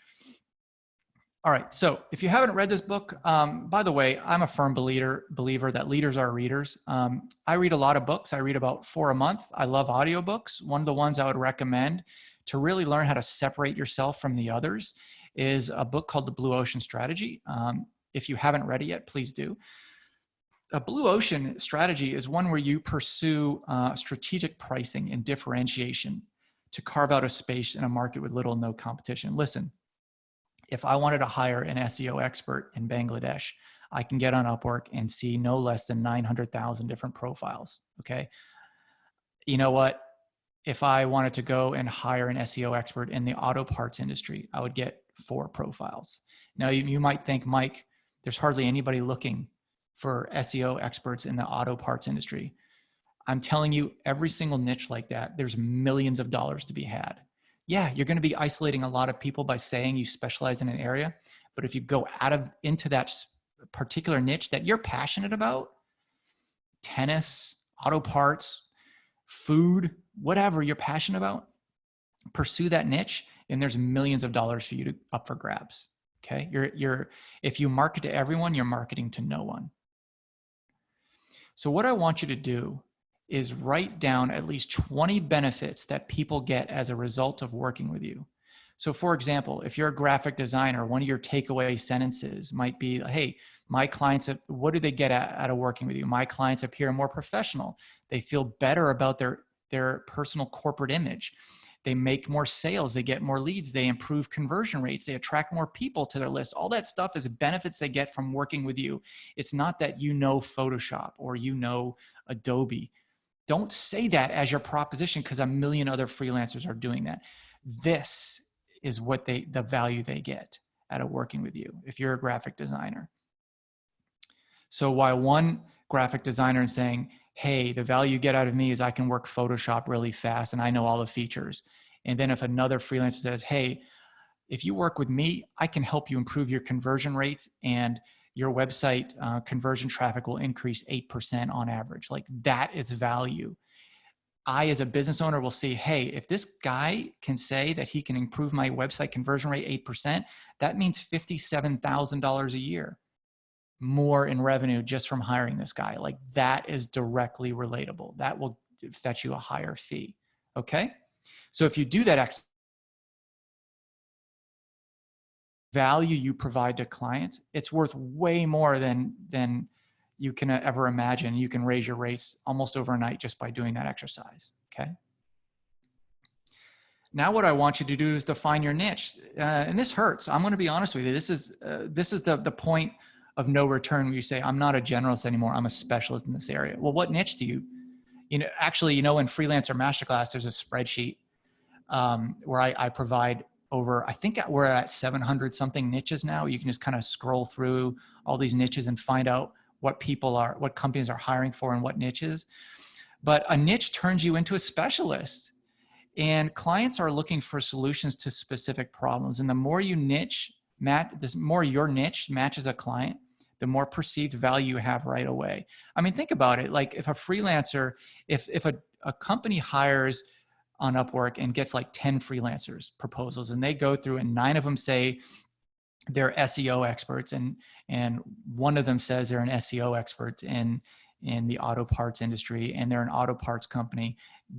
All right, so if you haven't read this book, by the way, I'm a firm believer that leaders are readers. I read a lot of books. I read about 4 a month. I love audiobooks. One of the ones I would recommend to really learn how to separate yourself from the others is a book called The Blue Ocean Strategy. If you haven't read it yet, please do. A blue ocean strategy is one where you pursue strategic pricing and differentiation to carve out a space in a market with little or no competition. Listen, if I wanted to hire an SEO expert in Bangladesh, I can get on Upwork and see no less than 900,000 different profiles. Okay. You know what? If I wanted to go and hire an SEO expert in the auto parts industry, I would get 4 profiles. Now you might think, Mike, there's hardly anybody looking for SEO experts in the auto parts industry. I'm telling you, every single niche like that, there's millions of dollars to be had. Yeah, you're going to be isolating a lot of people by saying you specialize in an area. But if you go into that particular niche that you're passionate about, tennis, auto parts, food, whatever you're passionate about, pursue that niche and there's millions of dollars for you to up for grabs. Okay. If you market to everyone, you're marketing to no one. So what I want you to do is write down at least 20 benefits that people get as a result of working with you. So for example, if you're a graphic designer, one of your takeaway sentences might be, hey, my clients, what do they get out of working with you? My clients appear more professional. They feel better about their personal corporate image. They make more sales. They get more leads. They improve conversion rates. They attract more people to their list. All that stuff is benefits they get from working with you. It's not that you know Photoshop or you know Adobe. Don't say that as your proposition because a million other freelancers are doing that. This is what the value they get out of working with you if you're a graphic designer. So while one graphic designer is saying, hey, the value you get out of me is I can work Photoshop really fast and I know all the features. And then if another freelancer says, hey, if you work with me, I can help you improve your conversion rates and your website conversion traffic will increase 8% on average. Like that is value. I, as a business owner, will say, hey, if this guy can say that he can improve my website conversion rate 8%, that means $57,000 a year more in revenue just from hiring this guy. Like that is directly relatable. That will fetch you a higher fee. Okay. So if you do that value you provide to clients, it's worth way more than you can ever imagine. You can raise your rates almost overnight just by doing that exercise. Okay. Now what I want you to do is define your niche. And this hurts. I'm going to be honest with you. This is the point of no return where you say, I'm not a generalist anymore. I'm a specialist in this area. Well, what niche do you know, actually, you know, in Freelancer Masterclass, there's a spreadsheet where I provide over, I think we're at 700 something niches now. You can just kind of scroll through all these niches and find out what companies are hiring for and what niches. But a niche turns you into a specialist. And clients are looking for solutions to specific problems. And the more you niche, the more your niche matches a client, the more perceived value you have right away. I mean, think about it. Like if a freelancer, if a company hires on Upwork and gets like 10 freelancers proposals, and they go through and 9 of them say they're SEO experts, and one of them says they're an SEO expert in the auto parts industry, and they're an auto parts company,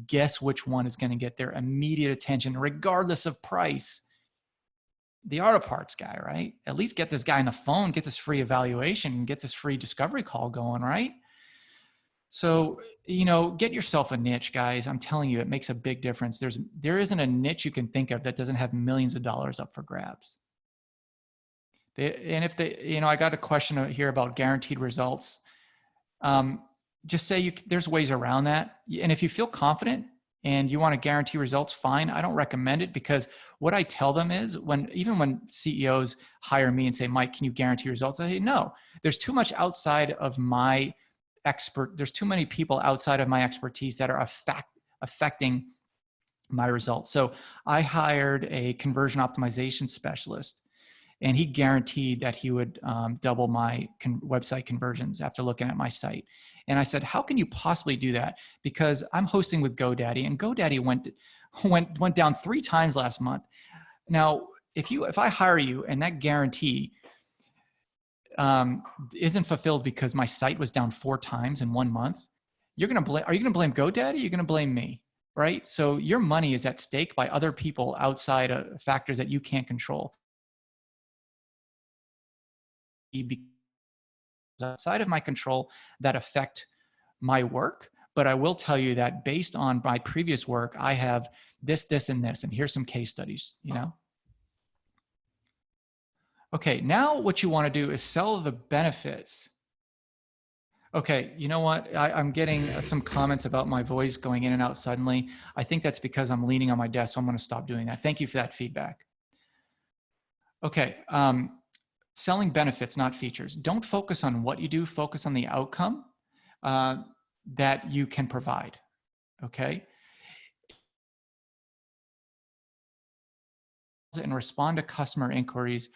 guess which one is going to get their immediate attention regardless of price? The auto parts guy, right? At least get this guy on the phone, get this free evaluation, and get this free discovery call going, right? So, you know, get yourself a niche, guys. I'm telling you, it makes a big difference. There isn't a niche you can think of that doesn't have millions of dollars up for grabs. And if you know, I got a question here about guaranteed results. Just say there's ways around that. And if you feel confident and you want to guarantee results, fine. I don't recommend it, because what I tell them is even when CEOs hire me and say, Mike, can you guarantee results? I say, no, there's too much outside of my there's too many people outside of my expertise that are affecting my results. So I hired a conversion optimization specialist, and he guaranteed that he would double my website conversions after looking at my site. And I said, how can you possibly do that? Because I'm hosting with GoDaddy, and GoDaddy went down 3 times last month. Now, if I hire you and that guarantee isn't fulfilled because my site was down 4 times in 1 month, are you going to blame GoDaddy? You're going to blame me, right? So your money is at stake by other people outside of factors that you can't control. Outside of my control that affect my work. But I will tell you that based on my previous work, I have this, and this, and here's some case studies, you know? Okay, now what you want to do is sell the benefits. Okay, you know what? I'm getting some comments about my voice going in and out suddenly. I think that's because I'm leaning on my desk, so I'm going to stop doing that. Thank you for that feedback. Okay, selling benefits, not features. Don't focus on what you do, focus on the outcome that you can provide, okay? And respond to customer inquiries,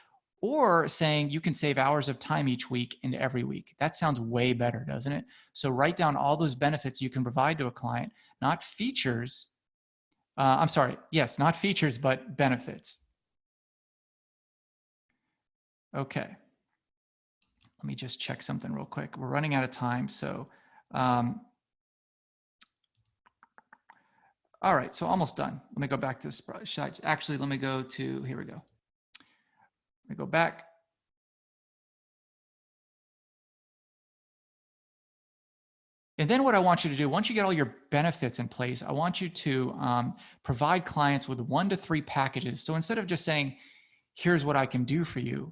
or saying you can save hours of time each week and every week. That sounds way better, doesn't it? So write down all those benefits you can provide to a client, not features. I'm sorry, yes, not features, but benefits. Okay. Let me just check something real quick. We're running out of time, so all right, so almost done. Let me go back to the spreadsheet. Actually, let me go to, here we go. Let me go back. And then what I want you to do, once you get all your benefits in place, I want you to provide clients with 1 to 3 packages. So instead of just saying, here's what I can do for you,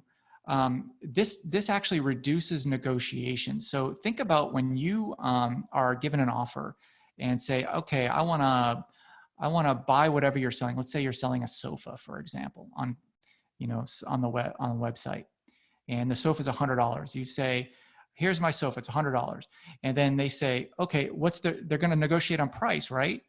this actually reduces negotiation. So think about when you are given an offer and say, okay, I want to buy whatever you're selling. Let's say you're selling a sofa, for example, on the website, and the sofa is $100. You say, here's my sofa, it's $100. And then they say, okay, they're going to negotiate on price, right?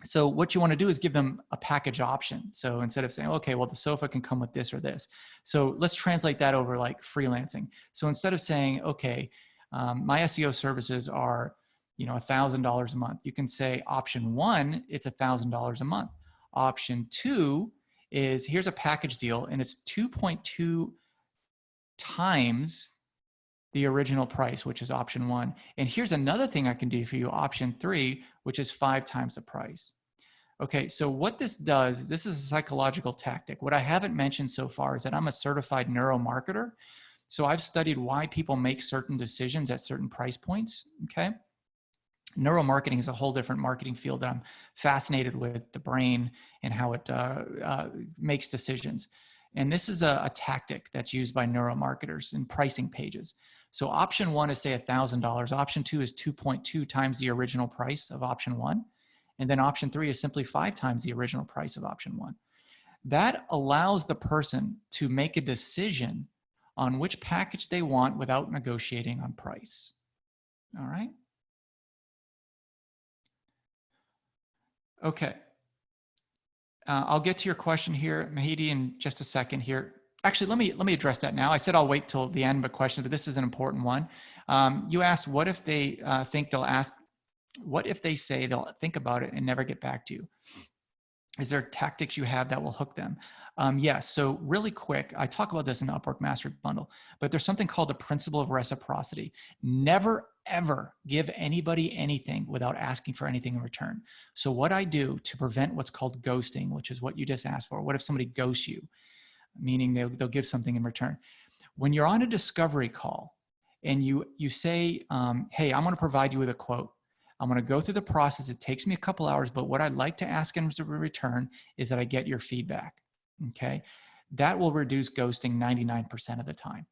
So what you want to do is give them a package option. So instead of saying, okay, well, the sofa can come with this or this. So let's translate that over like freelancing. So instead of saying, okay, my SEO services are, $1,000 a month, you can say option 1, it's $1,000 a month. Option 2 is, here's a package deal, and it's 2.2 times the original price, which is option 1. And here's another thing I can do for you, option 3, which is 5 times the price. Okay, so what this does, this is a psychological tactic. What I haven't mentioned so far is that I'm a certified neuromarketer. So I've studied why people make certain decisions at certain price points, okay? Neuromarketing is a whole different marketing field that I'm fascinated with, the brain and how it makes decisions. And this is a tactic that's used by neuromarketers in pricing pages. So option one is say $1,000. Option two is 2.2 times the original price of option one. And then option three is simply 5 times the original price of option one. That allows the person to make a decision on which package they want without negotiating on price. All right. Okay. I'll get to your question here, Mahidi, in just a second here. Actually, let me address that now. I said I'll wait till the end of a question, but this is an important one. You asked, what if they think they'll ask, what if they say they'll think about it and never get back to you? Is there tactics you have that will hook them? Yes. So really quick, I talk about this in the Upwork Mastery Bundle, but there's something called the principle of reciprocity. Never, ever give anybody anything without asking for anything in return. So what I do to prevent what's called ghosting, which is what you just asked for. What if somebody ghosts you? Meaning they'll give something in return. When you're on a discovery call and you say, hey, I'm going to provide you with a quote. I'm going to go through the process. It takes me a couple hours, but what I'd like to ask in return is that I get your feedback. Okay. That will reduce ghosting 99% of the time.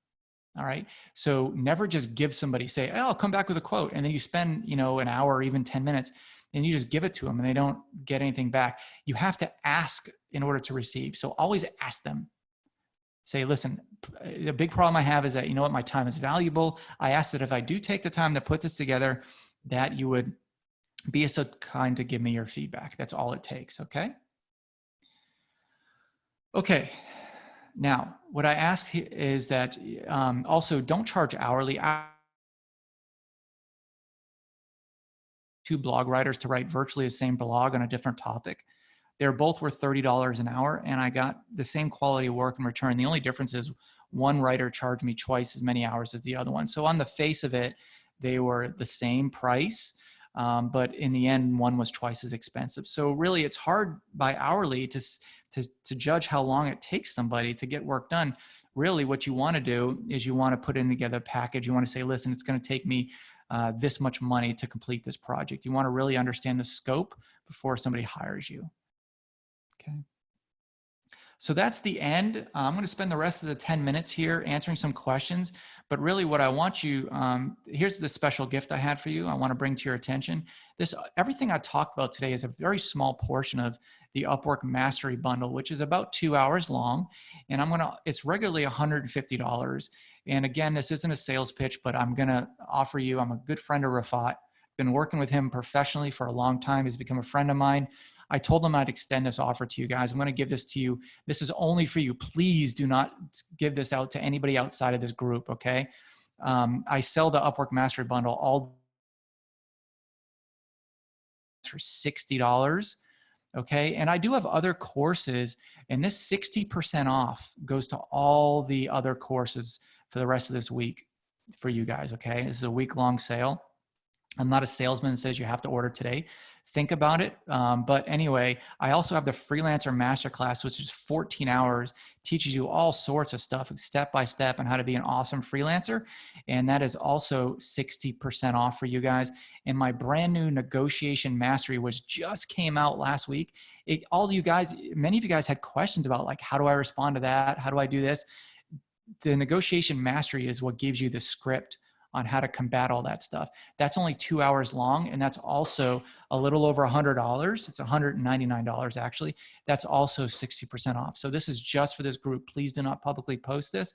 All right. So never just give somebody, say, oh, I'll come back with a quote. And then you spend, an hour or even 10 minutes and you just give it to them and they don't get anything back. You have to ask in order to receive. So always ask them. Say, listen, the big problem I have is that, my time is valuable. I ask that if I do take the time to put this together, that you would be so kind to give me your feedback. That's all it takes. Okay. Okay. Now, what I ask is that also don't charge hourly. Two blog writers to write virtually the same blog on a different topic. They're both worth $30 an hour, and I got the same quality of work in return. The only difference is one writer charged me twice as many hours as the other one. So on the face of it, they were the same price, but in the end, one was twice as expensive. So really, it's hard by hourly to judge how long it takes somebody to get work done. Really, what you want to do is you want to put in together a package. You want to say, listen, it's going to take me this much money to complete this project. You want to really understand the scope before somebody hires you. Okay. So that's the end. I'm going to spend the rest of the 10 minutes here answering some questions, but really what I want you, here's the special gift I had for you. I want to bring to your attention. Everything I talked about today is a very small portion of the Upwork Mastery Bundle, which is about 2 hours long. And it's regularly $150. And again, this isn't a sales pitch, but I'm going to offer you, I'm a good friend of Rafat, been working with him professionally for a long time. He's become a friend of mine. I told them I'd extend this offer to you guys. I'm going to give this to you. This is only for you. Please do not give this out to anybody outside of this group. Okay. I sell the Upwork Mastery Bundle all for $60. Okay. And I do have other courses, and this 60% off goes to all the other courses for the rest of this week for you guys. Okay. This is a week-long sale. I'm not a salesman that says you have to order today. Think about it. But anyway, I also have the Freelancer Masterclass, which is 14 hours, teaches you all sorts of stuff step by step on how to be an awesome freelancer. And that is also 60% off for you guys. And my brand new Negotiation Mastery, which just came out last week. All of you guys, many of you guys had questions about like, how do I respond to that? How do I do this? The Negotiation Mastery is what gives you the script on how to combat all that stuff. That's only 2 hours long, and that's also a little over $100. It's $199 actually. That's also 60% off. So this is just for this group. Please do not publicly post this.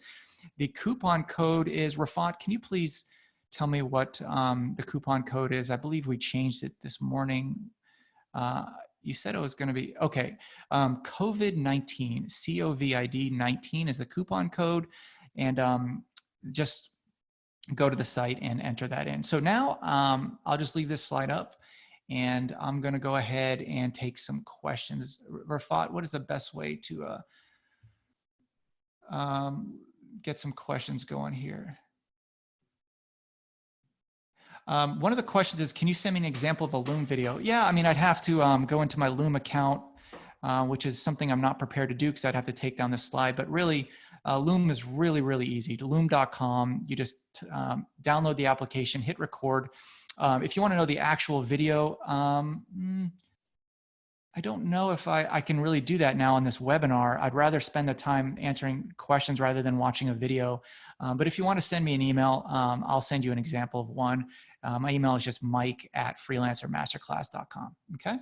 The coupon code is, Rafat, can you please tell me what the coupon code is? I believe we changed it this morning. You said it was going to be, okay. COVID-19, COVID 19 is the coupon code. And just go to the site and enter that in. So now I'll just leave this slide up, and I'm going to go ahead and take some questions. Rafat, what is the best way to get some questions going here? One of the questions is, can you send me an example of a Loom video? Yeah, I mean, I'd have to go into my Loom account, which is something I'm not prepared to do because I'd have to take down this slide. But really, Loom is really, really easy. Loom.com, you just download the application, hit record. If you want to know the actual video, I don't know if I can really do that now on this webinar. I'd rather spend the time answering questions rather than watching a video. But if you want to send me an email, I'll send you an example of one. My email is just mike@freelancermasterclass.com. Okay.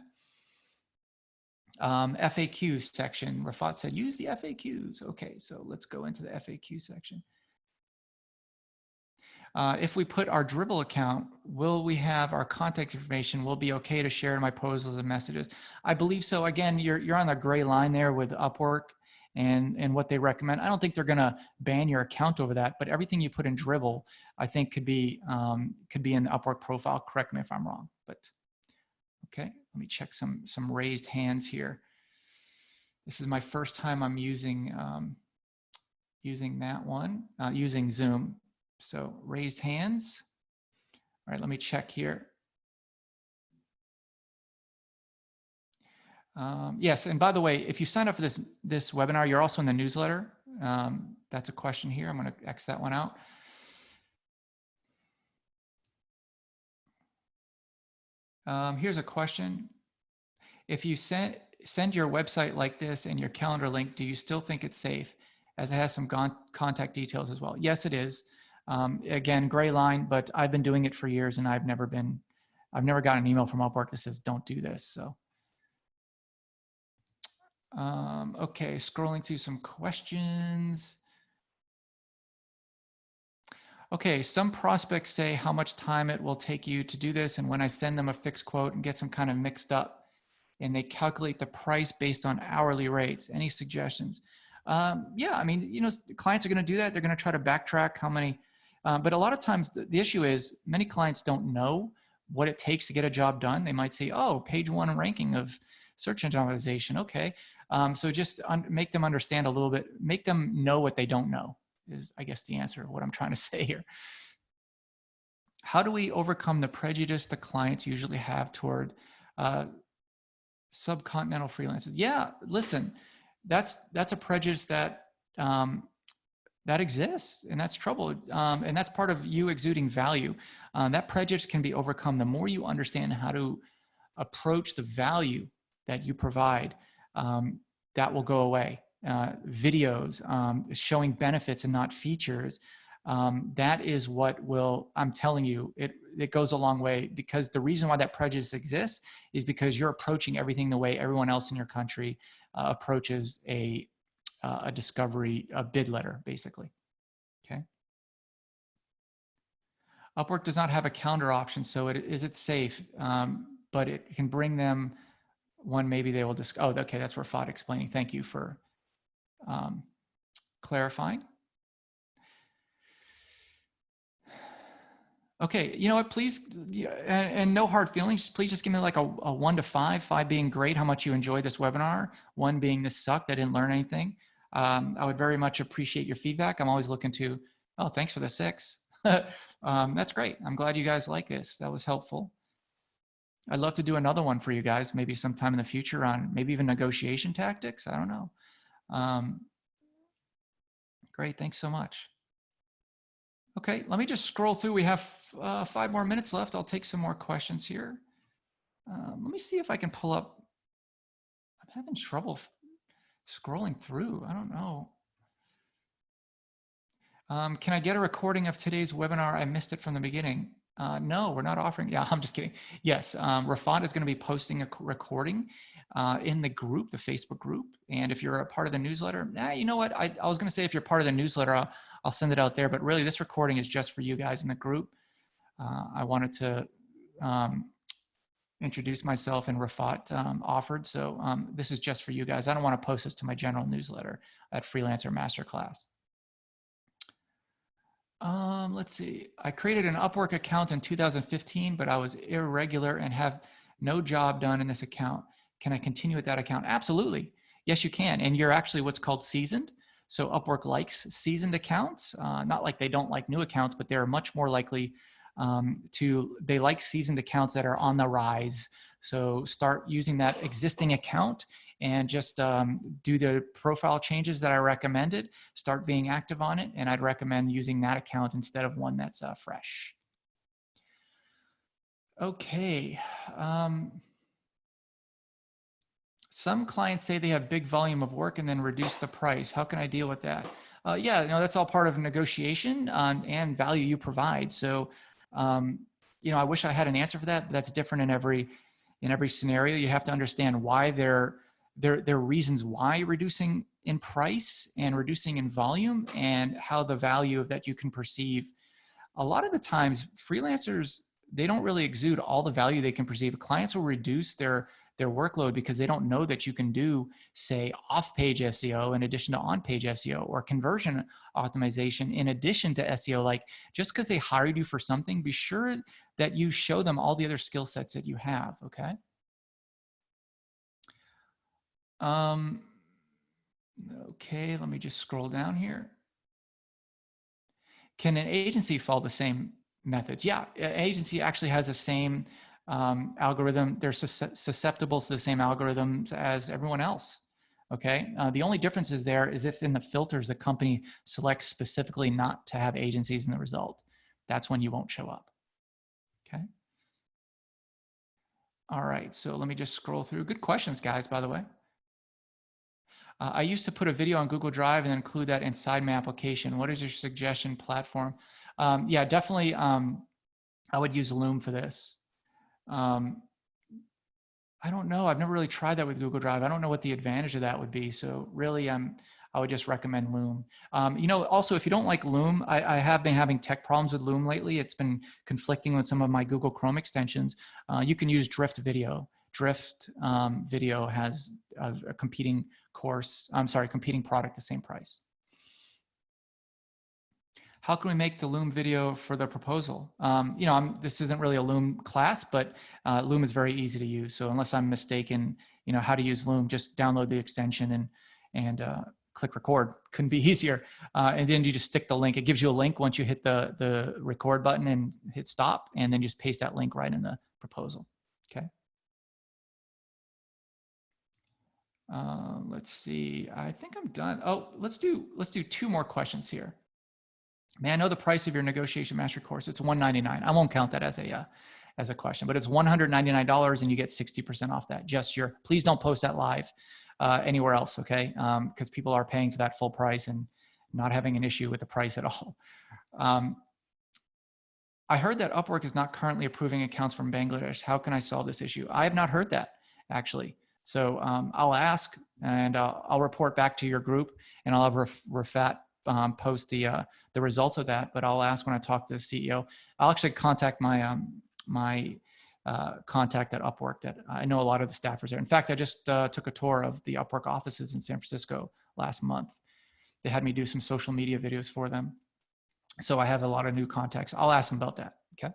FAQ section. Rafat said, use the FAQs. Okay, so let's go into the FAQ section. If we put our Dribble account, will we have our contact information? Will it be okay to share my proposals and messages? I believe so. Again, you're on the gray line there with Upwork and what they recommend. I don't think they're gonna ban your account over that, but everything you put in Dribble, I think could be in the Upwork profile. Correct me if I'm wrong, but okay. Let me check some raised hands here. This is my first time I'm using that one, using Zoom. So raised hands. All right, let me check here. Yes, and by the way, if you sign up for this webinar, you're also in the newsletter. That's a question here. I'm going to X that one out. Here's a question. If you send your website like this and your calendar link, do you still think it's safe, as it has some contact details as well? Yes, it is. Again, gray line, but I've been doing it for years and I've never gotten an email from Upwork that says don't do this. So, okay, scrolling through some questions. Okay, some prospects say how much time it will take you to do this, and when I send them a fixed quote and get some kind of mixed up, and they calculate the price based on hourly rates. Any suggestions? Yeah, I mean, clients are going to do that. They're going to try to backtrack how many. But a lot of times the issue is many clients don't know what it takes to get a job done. They might say, oh, page 1 ranking of search engine optimization. Okay. So just make them understand a little bit, make them know what they don't know is, I guess, the answer of what I'm trying to say here. How do we overcome the prejudice the clients usually have toward Sub-Continental freelancers? Yeah, listen, that's a prejudice that that exists, and that's trouble, and that's part of you exuding value. That prejudice can be overcome the more you understand how to approach the value that you provide. That will go away. Videos showing benefits and not features. That is what will, I'm telling you, it goes a long way, because the reason why that prejudice exists is because you're approaching everything the way everyone else in your country approaches a bid letter, basically. Okay. Upwork does not have a counter option, so is it safe? But it can bring them one. Maybe they will just. Oh, okay, that's Rafat explaining. Thank you for clarifying. Okay, you know what, please, and no hard feelings, please just give me like a 1 to 5, 5 being great, how much you enjoyed this webinar, 1 being this sucked, I didn't learn anything. I would very much appreciate your feedback. I'm always looking to, oh, thanks for the 6. That's great. I'm glad you guys like this. That was helpful. I'd love to do another one for you guys, maybe sometime in the future on maybe even negotiation tactics. I don't know. Great, thanks so much. Okay, let me just scroll through. We have 5 more minutes left. I'll take some more questions here. Let me see if I can pull up. I'm having trouble scrolling through. I don't know. Can I get a recording of today's webinar? I missed it from the beginning. No, we're not offering. Yeah, I'm just kidding. Yes, Rafat is going to be posting a recording in the group, the Facebook group. And if you're a part of the newsletter, you know what? I was going to say if you're part of the newsletter, I'll send it out there. But really, this recording is just for you guys in the group. I wanted to introduce myself, and Rafat offered. So this is just for you guys. I don't want to post this to my general newsletter at Freelancer Masterclass. Let's see. I created an Upwork account in 2015, but I was irregular and have no job done in this account. Can I continue with that account? Absolutely. Yes, you can. And you're actually what's called seasoned. So Upwork likes seasoned accounts, not like they don't like new accounts, but they're much more likely they like seasoned accounts that are on the rise. So start using that existing account and just do the profile changes that I recommended, start being active on it. And I'd recommend using that account instead of one that's fresh. Okay. Some clients say they have big volume of work and then reduce the price. How can I deal with that? Yeah, that's all part of negotiation and value you provide. So, I wish I had an answer for that, but that's different in every scenario. You have to understand why there are reasons why reducing in price and reducing in volume, and how the value of that you can perceive. A lot of the times freelancers, they don't really exude all the value they can perceive. Clients will reduce their workload because they don't know that you can do, say, off-page SEO in addition to on-page SEO, or conversion optimization in addition to SEO. Like, just because they hired you for something, be sure that you show them all the other skill sets that you have. Okay. Okay, let me just scroll down here. Can an agency follow the same methods? Yeah, an agency actually has the same algorithm. They're susceptible to the same algorithms as everyone else. Okay. The only difference is there is if in the filters the company selects specifically not to have agencies in the result. That's when you won't show up. Okay. All right. So let me just scroll through. Good questions, guys, by the way. I used to put a video on Google Drive and then include that inside my application. What is your suggestion platform? Yeah, definitely. I would use Loom for this. I don't know. I've never really tried that with Google Drive. I don't know what the advantage of that would be. So really, I would just recommend Loom. Also, if you don't like Loom, I have been having tech problems with Loom lately. It's been conflicting with some of my Google Chrome extensions. You can use Drift Video. Drift Video has a competing competing product, the same price. How can we make the Loom video for the proposal? This isn't really a Loom class, but Loom is very easy to use. So unless I'm mistaken, how to use Loom, just download the extension and click record. Couldn't be easier. And then you just stick the link. It gives you a link once you hit the record button and hit stop, and then just paste that link right in the proposal. Okay. Let's see. I think I'm done. Oh, let's do 2 more questions here. May I know the price of your negotiation mastery course? It's $199. I won't count that as a question, but it's $199 and you get 60% off that. Please don't post that live anywhere else, okay? Because people are paying for that full price and not having an issue with the price at all. I heard that Upwork is not currently approving accounts from Bangladesh. How can I solve this issue? I have not heard that, actually. So I'll ask, and I'll report back to your group, and I'll have Rafat post the results of that. But I'll ask when I talk to the CEO. I'll actually contact my contact at Upwork. That I know a lot of the staffers there. In fact, I just took a tour of the Upwork offices in San Francisco last month. They had me do some social media videos for them. So I have a lot of new contacts. I'll ask them about that. Okay.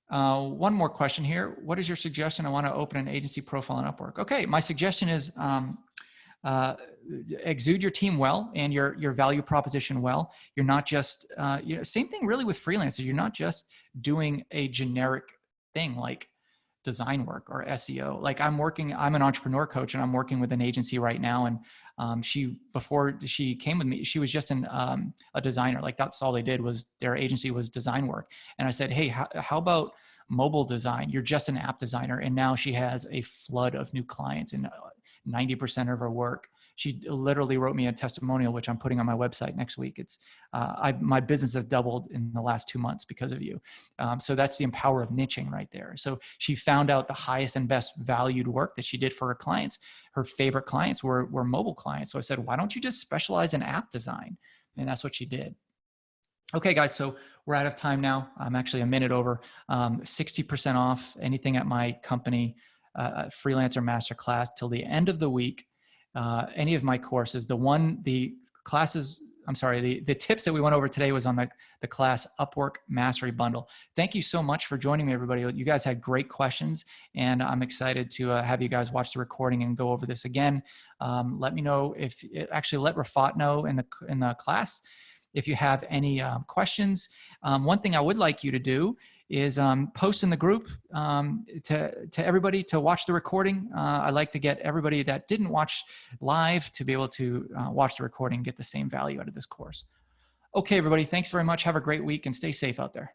One more question here. What is your suggestion? I want to open an agency profile on Upwork. Okay. My suggestion is exude your team well and your value proposition well. You're not just, same thing really with freelancers. You're not just doing a generic thing like design work or SEO. Like I'm an entrepreneur coach and I'm working with an agency right now. And before she came with me, she was just a designer. Like that's all they did was their agency was design work. And I said, hey, how about mobile design? You're just an app designer. And now she has a flood of new clients and 90% of her work. She literally wrote me a testimonial, which I'm putting on my website next week. It's my business has doubled in the last 2 months because of you. So that's the power of niching right there. So she found out the highest and best valued work that she did for her clients. Her favorite clients were mobile clients. So I said, why don't you just specialize in app design? And that's what she did. Okay, guys, so we're out of time now. I'm actually a minute over. 60% off anything at my company, Freelancer Masterclass till the end of the week. Any of my courses, the tips that we went over today was on the class Upwork Mastery Bundle. Thank you so much for joining me, everybody. You guys had great questions, and I'm excited to have you guys watch the recording and go over this again. Let me know let Rafat know in the class if you have any questions. One thing I would like you to do is post in the group to everybody to watch the recording. I'd like to get everybody that didn't watch live to be able to watch the recording and get the same value out of this course. Okay, everybody, thanks very much. Have a great week and stay safe out there.